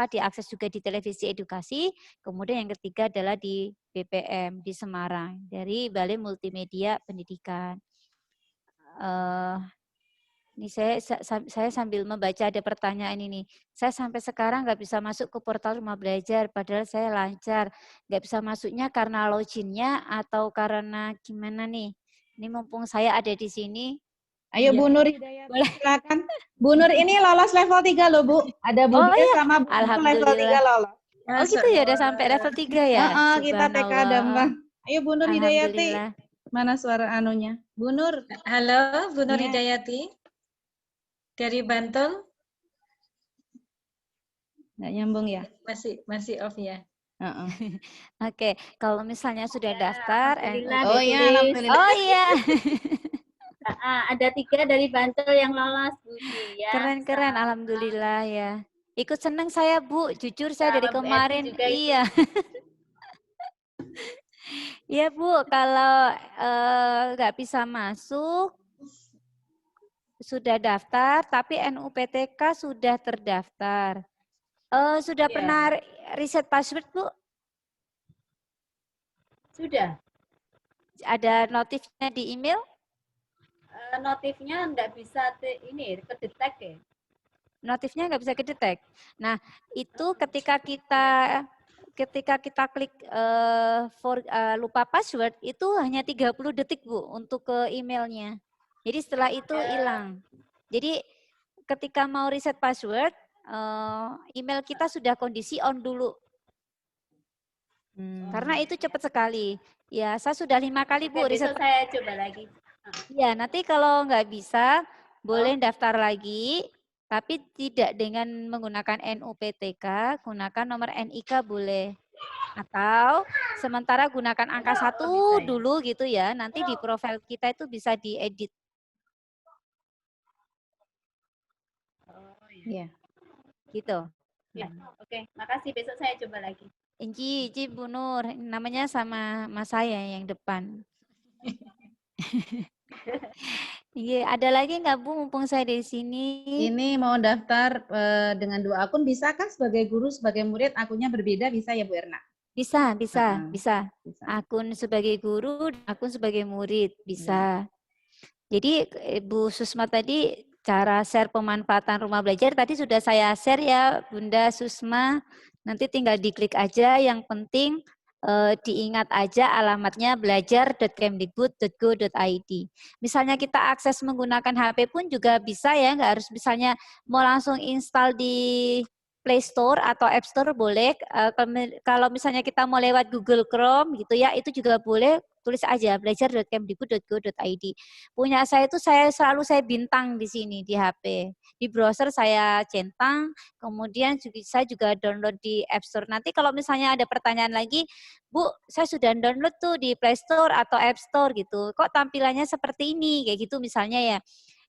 diakses juga di televisi edukasi, kemudian yang ketiga adalah di BPM di Semarang dari Balai Multimedia Pendidikan. Ini saya sambil membaca ada pertanyaan ini. Saya sampai sekarang nggak bisa masuk ke portal rumah belajar, padahal saya lancar. Nggak bisa masuknya karena loginnya atau karena gimana nih? Ini mumpung saya ada di sini. Ayo Bu Nur Hidayati, silakan. Bu Nur ini lolos level 3 loh Bu. Ada Bu Dia sama Bu Nur level 3 lolos. Oh gitu ya, udah sampai level 3 ya? Kita TK Dambang. Ayo Bu Nur Hidayati. Mana suara anunya? Bu Nur. Halo, Bu Nur Hidayati. Dari Bantul. Nggak nyambung ya? Masih off ya. Oke, kalau misalnya sudah daftar. Oh iya, alhamdulillah. Oh iya. Ada 3 dari Bantul yang lolos, Bu. Ya. Keren-keren, alhamdulillah ya. Ikut seneng saya, Bu. Jujur saya dari kemarin. Iya. Iya, Bu. Kalau nggak bisa masuk, sudah daftar, tapi NUPTK sudah terdaftar. Sudah pernah riset password, Bu? Sudah. Ada notifnya di email? Notifnya nggak bisa kedetek ya. Notifnya nggak bisa kedetek. Nah, itu ketika kita klik lupa password, itu hanya 30 detik, Bu, untuk ke emailnya. Jadi setelah itu hilang. Jadi ketika mau reset password, email kita sudah kondisi on dulu. Karena itu cepat sekali. Ya, saya sudah 5 kali, Bu, reset. Besok saya coba lagi. Ya, nanti kalau nggak bisa, boleh daftar lagi, tapi tidak dengan menggunakan NUPTK, gunakan nomor NIK boleh. Atau sementara gunakan angka 1 dulu gitu ya, nanti di profil kita itu bisa diedit. Iya. Gitu. Ya, oke. Makasih, besok saya coba lagi. Inci Bu Nur, namanya sama mas saya yang depan. Iya, ada lagi nggak Bu, mumpung saya di sini? Ini mau daftar dengan 2 akun, bisa kan sebagai guru, sebagai murid, akunnya berbeda, bisa ya Bu Erna? Bisa. Akun sebagai guru, akun sebagai murid, bisa. Jadi Bu Susma tadi, cara share pemanfaatan rumah belajar tadi sudah saya share ya Bunda Susma. Nanti tinggal diklik aja, yang penting diingat aja alamatnya belajar.kemdikbud.go.id. Misalnya kita akses menggunakan HP pun juga bisa ya, nggak harus misalnya mau langsung install di Play Store atau App Store boleh. Kalau misalnya kita mau lewat Google Chrome gitu ya, itu juga boleh. Tulis aja belajar.kemdikbud.go.id. Punya saya itu selalu saya bintang di sini di HP. Di browser saya centang, kemudian saya juga download di App Store. Nanti kalau misalnya ada pertanyaan lagi, Bu, saya sudah download tuh di Play Store atau App Store gitu. Kok tampilannya seperti ini? Kayak gitu misalnya ya.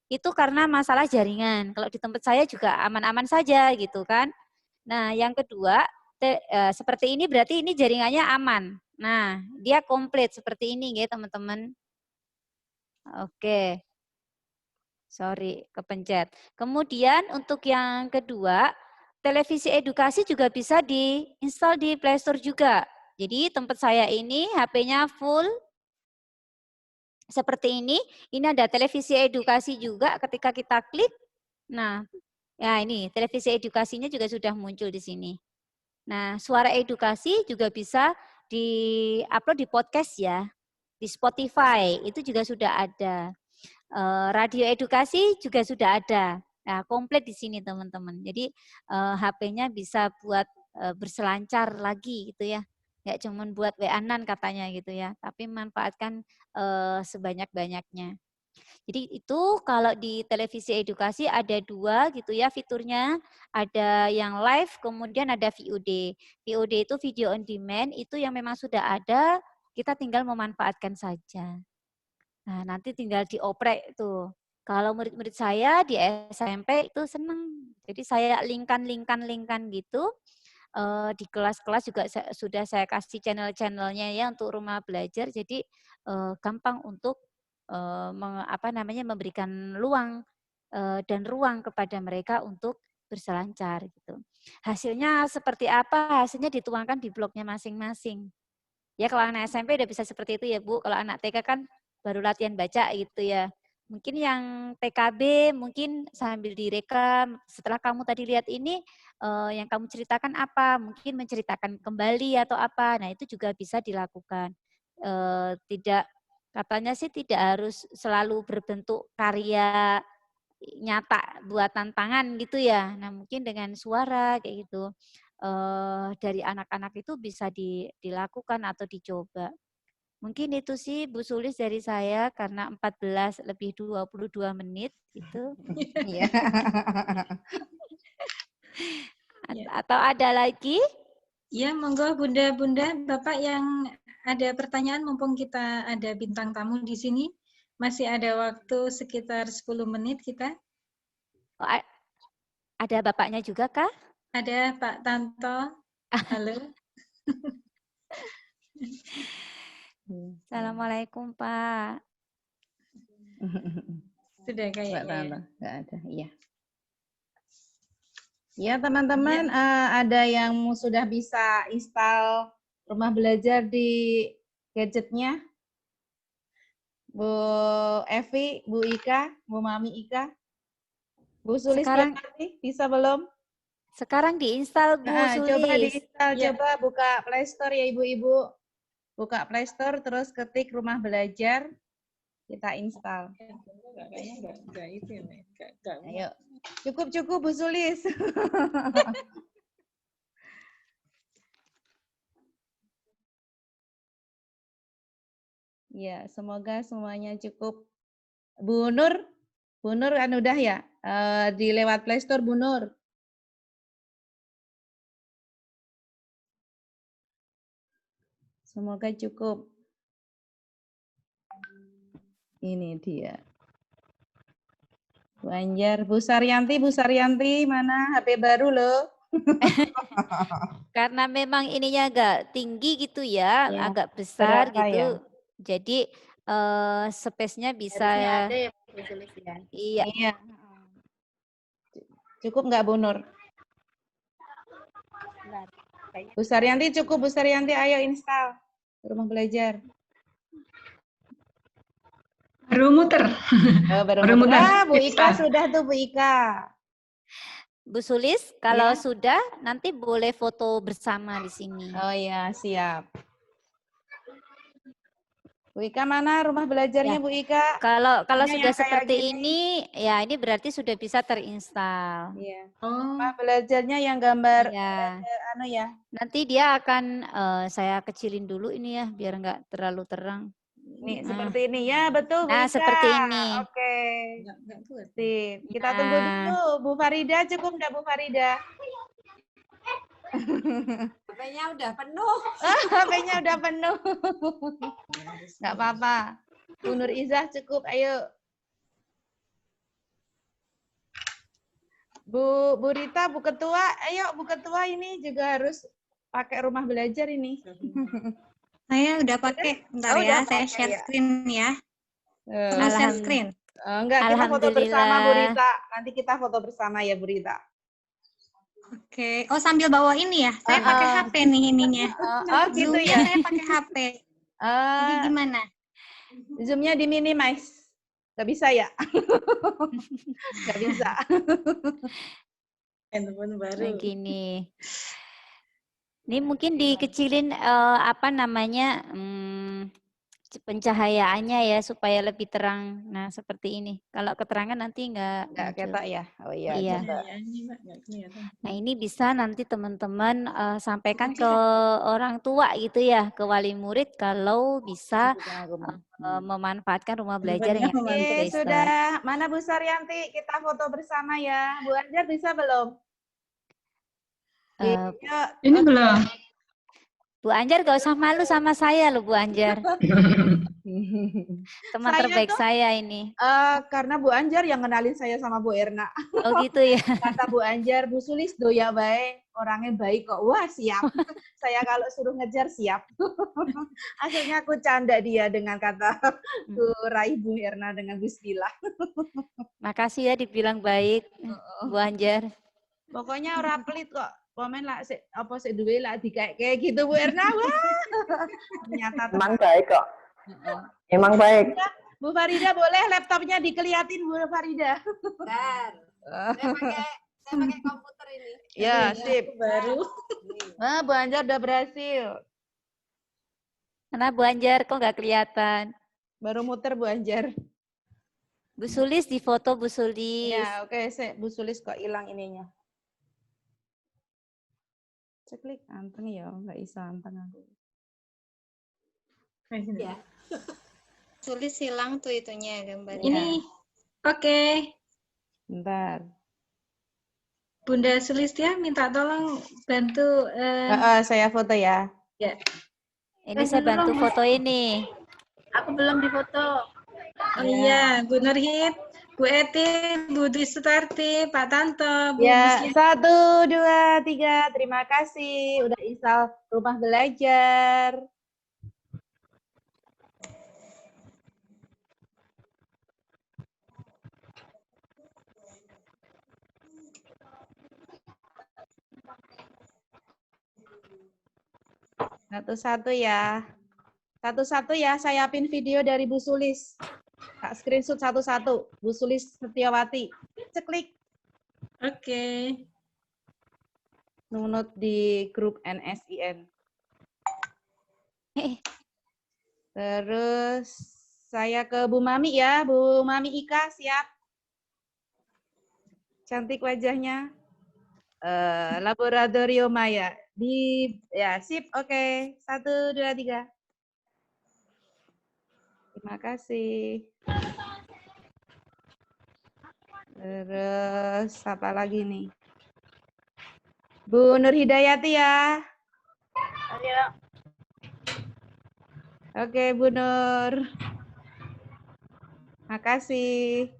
Itu karena masalah jaringan. Kalau di tempat saya juga aman-aman saja gitu kan. Nah, yang kedua, seperti ini berarti ini jaringannya aman. Nah, dia komplit seperti ini ya teman-teman. Oke. Sorry, kepencet. Kemudian untuk yang kedua, televisi edukasi juga bisa diinstal di Play Store juga. Jadi tempat saya ini HP-nya full seperti ini. Ini ada televisi edukasi juga ketika kita klik. Nah, ya ini televisi edukasinya juga sudah muncul di sini. Nah, suara edukasi juga bisa di-upload di podcast ya, di Spotify itu juga sudah ada. Radio edukasi juga sudah ada. Nah, komplit di sini teman-teman. Jadi HP-nya bisa buat berselancar lagi gitu ya. Nggak cuma buat WA-an katanya gitu ya, tapi manfaatkan sebanyak-banyaknya. Jadi itu kalau di televisi edukasi ada 2 gitu ya fiturnya, ada yang live kemudian ada VOD. VOD itu video on demand, itu yang memang sudah ada, kita tinggal memanfaatkan saja. Nah, nanti tinggal dioprek tuh. Kalau murid-murid saya di SMP itu seneng. Jadi saya lingkan gitu. Di kelas-kelas juga sudah saya kasih channel-channelnya ya untuk rumah belajar. Jadi gampang untuk memberikan dan ruang kepada mereka untuk berselancar gitu. Hasilnya seperti apa? Hasilnya dituangkan di blognya masing-masing. Ya kalau anak SMP udah bisa seperti itu ya Bu. Kalau anak TK kan baru latihan baca gitu ya. Mungkin yang TKB mungkin sambil direkam. Setelah kamu tadi lihat ini, yang kamu ceritakan apa? Mungkin menceritakan kembali atau apa. Nah itu juga bisa dilakukan. Katanya sih tidak harus selalu berbentuk karya nyata buatan tangan gitu ya. Nah mungkin dengan suara kayak gitu. Dari anak-anak itu bisa dilakukan atau dicoba. Mungkin itu sih Bu Sulis dari saya karena 14 lebih 22 menit gitu. Iya. Atau ada lagi? Ya, monggo Bunda-bunda, Bapak yang ada pertanyaan mumpung kita ada bintang tamu di sini. Masih ada waktu sekitar 10 menit kita. Oh, ada Bapaknya juga kah? Ada Pak Tanto. Halo. Assalamualaikum Pak. Sudah kayaknya. Nggak ada, iya. Ya teman-teman, ada yang sudah bisa install rumah belajar di gadgetnya? Bu Evi, Bu Ika, Bu Mami Ika, Bu Sulis Sekarang bisa belum? Sekarang diinstal Bu Sulis. Coba diinstal, coba buka Play Store ya Ibu-ibu. Buka Play Store terus ketik rumah belajar, kita install. Ayo, cukup Bu Sulis. Ya, semoga semuanya cukup. Bu Nur kan udah ya di lewat Play Store Bu Nur. Semoga cukup. Ini dia. Bu Anjar, Bu Saryanti mana HP baru loh. Karena memang ininya agak tinggi gitu ya, agak besar berapa gitu. Ya? Jadi space-nya bisa harusnya ada ya Bu Sulis ya. Iya. Cukup nggak Bu Nur? Bu Saryanti cukup, Bu Saryanti ayo install rumah belajar. Baru muter. Oh, baru muter. Bu Ika sudah tuh Bu Ika. Bu Sulis, kalau sudah nanti boleh foto bersama di sini. Oh ya, siap. Bu Ika mana rumah belajarnya Bu Ika? Kalau sudah seperti ini, ya ini berarti sudah bisa terinstal. Iya. Rumah belajarnya yang gambar ya. Nanti dia akan saya kecilin dulu ini ya, biar nggak terlalu terang. Nih, seperti ini ya, betul Bu Ika. Seperti ini. Oke. Kita tunggu dulu. Bu Farida, cukup nggak Bu Farida? HP-nya udah penuh. HP-nya udah penuh. Nggak apa-apa. Bu Nur Izah cukup, ayo. Bu Rita, Bu Ketua, ayo Bu Ketua ini juga harus pakai rumah belajar ini. Saya udah pakai, bentar ya, saya share screen ya. Terus share screen. Enggak, kita foto bersama Bu Rita. Nanti kita foto bersama ya Bu Rita. Oke, oh sambil bawa ini ya? Saya pakai HP nih ininya. Gitu Zoom-nya ya? saya pakai HP. Jadi gimana? Zoom-nya diminimize. Nggak bisa ya? Nggak bisa. Handphone baru. Begini. Ini mungkin dikecilin pencahayaannya ya supaya lebih terang. Nah seperti ini. Kalau keterangan nanti nggak ketak ya. Oh iya. Iya. Nah ini bisa nanti teman-teman sampaikan ke orang tua gitu ya, ke wali murid kalau bisa memanfaatkan rumah belajar yang Oke, sudah. Mana Bu Saryanti? Kita foto bersama ya. Bu Anjar bisa belum? Ini belum. Bu Anjar gak usah malu sama saya loh Bu Anjar. Teman Saya terbaik tuh, saya ini. karena Bu Anjar yang kenalin saya sama Bu Erna. Oh gitu ya. Kata Bu Anjar, Bu Sulis doya baik, orangnya baik kok. Wah siap. Saya kalau suruh ngejar siap. Akhirnya aku canda dia dengan kata ku raih Bu Erna dengan bismillah. Makasih ya dibilang baik Bu Anjar. Pokoknya ora pelit kok. Komen lah apa sih duwe lah kayak gitu Bu Erna. Wah. Ternyata Emang baik kok. Emang baik. Bu Farida boleh laptopnya dikeliatin Bu Farida. Bentar. Saya pakai komputer ini. Ya, sip. Baru. Nah, Bu Anjar udah berhasil. Karena Bu Anjar kok nggak kelihatan. Baru muter Bu Anjar. Bu Sulis di foto Bu Sulis. Ya, oke, Bu Sulis kok hilang ininya. Ceklik anteng ya, nggak bisa anteng aku. Ya. Sulis hilang tuh itunya gambarnya. Ini, oke. Bentar. Bunda Sulistia minta tolong bantu. Saya foto ya. Ya. Ini saya bantu foto ini. Aku belum difoto. Oh iya, Bu Nurhid, Bu Eti, Bu Distarti, Pak Tanto, Bu Ya, Muslim. 1, 2, 3. Terima kasih udah install Rumah Belajar. Satu-satu ya. Satu-satu ya, saya pin video dari Bu Sulis. Kak screenshot satu-satu. Bu Sulis Setiawati. Ceklik. Oke. Note di grup NSIN. Terus saya ke Bu Mami ya. Bu Mami Ika, siap. Cantik wajahnya. Laboratorium Maya. Ya, sip, oke. 1, 2, 3. Terima kasih. Terus apa lagi nih? Bu Nur Hidayati ya. Ayo. Oke, Bu Nur. Makasih.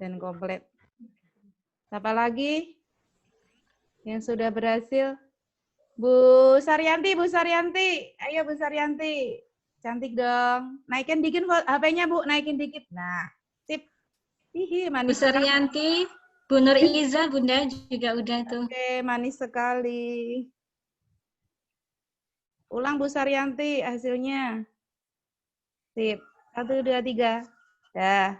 Dan komplit. Siapa lagi yang sudah berhasil? Bu Saryanti, Bu Saryanti. Ayo Bu Saryanti. Cantik dong. Naikin dikit HP-nya Bu, naikin dikit. Nah, sip. Hihi, Bu manis. Saryanti, Bu Nur Iza, Bunda juga udah tuh. Oke, manis sekali. Ulang Bu Saryanti hasilnya. Sip. 1, 2, 3. Dah.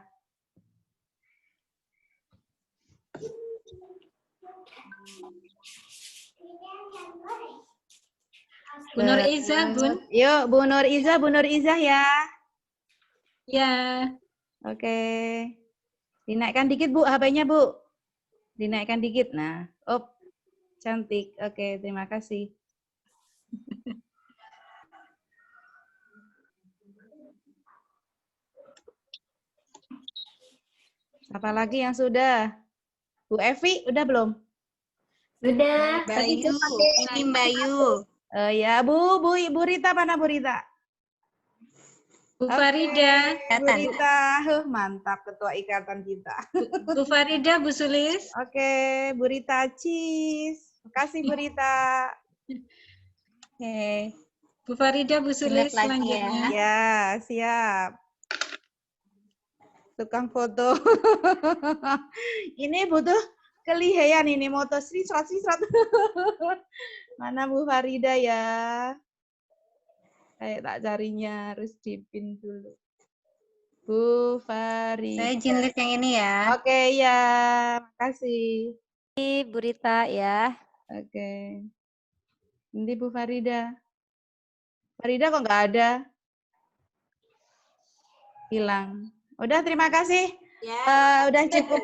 Bu Nur Iza, Bun. Yuk, Bu Nur Iza ya. Ya. Oke. Dinaikkan dikit Bu HP-nya Bu. Dinaikkan dikit. Nah, op. Cantik. Oke, terima kasih. Apa lagi yang sudah? Bu Evi, udah belum? Sudah. Bayu, ini Bayu. Ya, Bu Rita, mana Bu Rita? Bu Farida. Bu Rita, mantap ketua ikatan kita. Bu Farida, Bu Sulis. Oke, Bu Rita, cheese. Makasih Bu Rita. Oke. Bu Farida, Bu Sulis selanjutnya. Ya, siap. Tukang foto. Ini butuh kelihayan ini moto sisrat. Mana Bu Farida ya? Kayak tak carinya harus dipin dulu. Bu Farida. Saya jilid yang ini ya. Oke ya, makasih. Bu Rita ya. Oke. Ini Bu Farida. Farida kok nggak ada? Hilang. Udah, terima kasih. Ya. Udah cukup.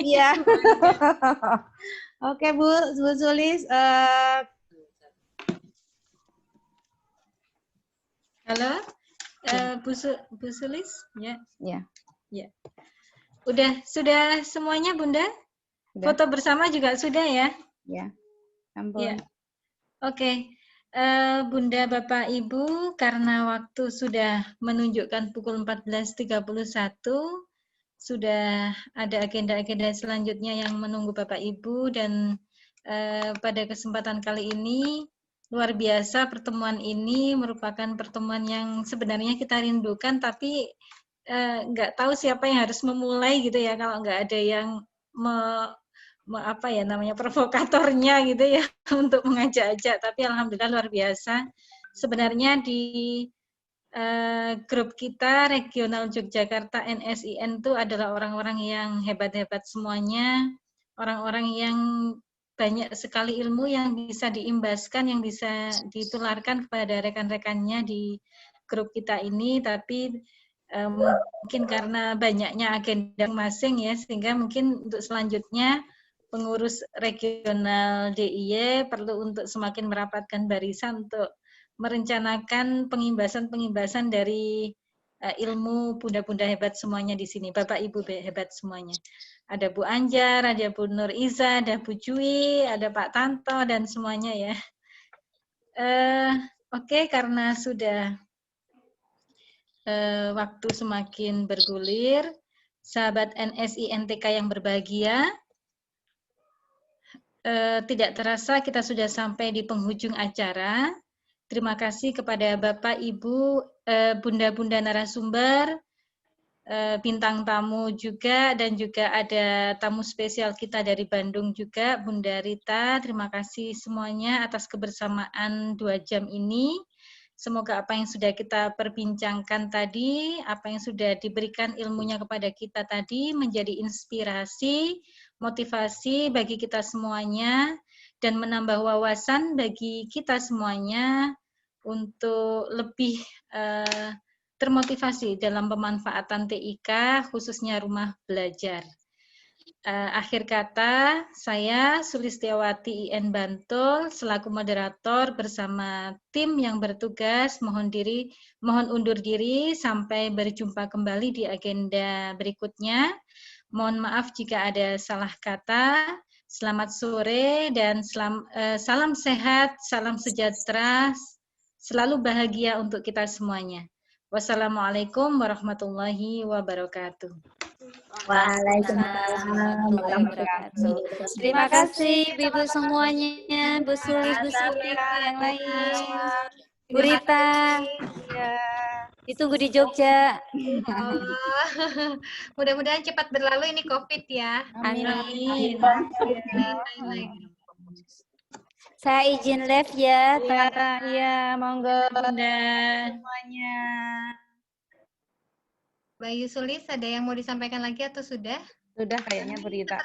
Iya. Oke Bu Sulis. Halo, Bu Sulis, ya. Ya. Ya. Sudah semuanya Bunda? Sudah. Foto bersama juga sudah ya? Ya, ampun. Ya. Oke. Bunda, Bapak, Ibu, karena waktu sudah menunjukkan pukul 14.31, sudah ada agenda-agenda selanjutnya yang menunggu Bapak Ibu, dan pada kesempatan kali ini luar biasa, pertemuan ini merupakan pertemuan yang sebenarnya kita rindukan, tapi nggak tahu siapa yang harus memulai gitu ya, kalau nggak ada yang apa ya namanya provokatornya gitu ya untuk mengajak-ajak. Tapi alhamdulillah luar biasa. Sebenarnya di grup kita regional Yogyakarta NSIN itu adalah orang-orang yang hebat-hebat semuanya, orang-orang yang banyak sekali ilmu yang bisa diimbaskan, yang bisa ditularkan kepada rekan-rekannya di grup kita ini. Tapi mungkin karena banyaknya agenda masing ya, sehingga mungkin untuk selanjutnya pengurus regional DIY perlu untuk semakin merapatkan barisan untuk merencanakan pengimbasan dari ilmu bunda-bunda hebat semuanya di sini, Bapak Ibu hebat semuanya. Ada Bu Anjar, ada Bu Nur Iza, ada Bu Jui, ada Pak Tanto, dan semuanya ya. Oke, karena sudah waktu semakin bergulir, sahabat NSI NTK yang berbahagia, tidak terasa kita sudah sampai di penghujung acara. Terima kasih kepada Bapak, Ibu, Bunda-Bunda narasumber, bintang tamu juga, dan juga ada tamu spesial kita dari Bandung juga, Bunda Rita. Terima kasih semuanya atas kebersamaan 2 jam ini. Semoga apa yang sudah kita perbincangkan tadi, apa yang sudah diberikan ilmunya kepada kita tadi menjadi inspirasi, motivasi bagi kita semuanya, dan menambah wawasan bagi kita semuanya untuk lebih termotivasi dalam pemanfaatan TIK, khususnya rumah belajar. Akhir kata, saya Sulistiawati IN Bantul selaku moderator bersama tim yang bertugas mohon undur diri sampai berjumpa kembali di agenda berikutnya. Mohon maaf jika ada salah kata. Selamat sore dan salam sehat, salam sejahtera, selalu bahagia untuk kita semuanya. Wassalamualaikum warahmatullahi wabarakatuh. Waalaikumsalam warahmatullahi wabarakatuh. Terima kasih Ibu semuanya, Bu Sulis, Bu Siti, yang lain, Bu Rita. Ditunggu di Jogja. Mudah-mudahan cepat berlalu ini COVID ya. Amin. Saya izin live ya. Iya, monggo Bunda semuanya. Bayu Sulis, ada yang mau disampaikan lagi atau sudah? Sudah kayaknya Bu Rita.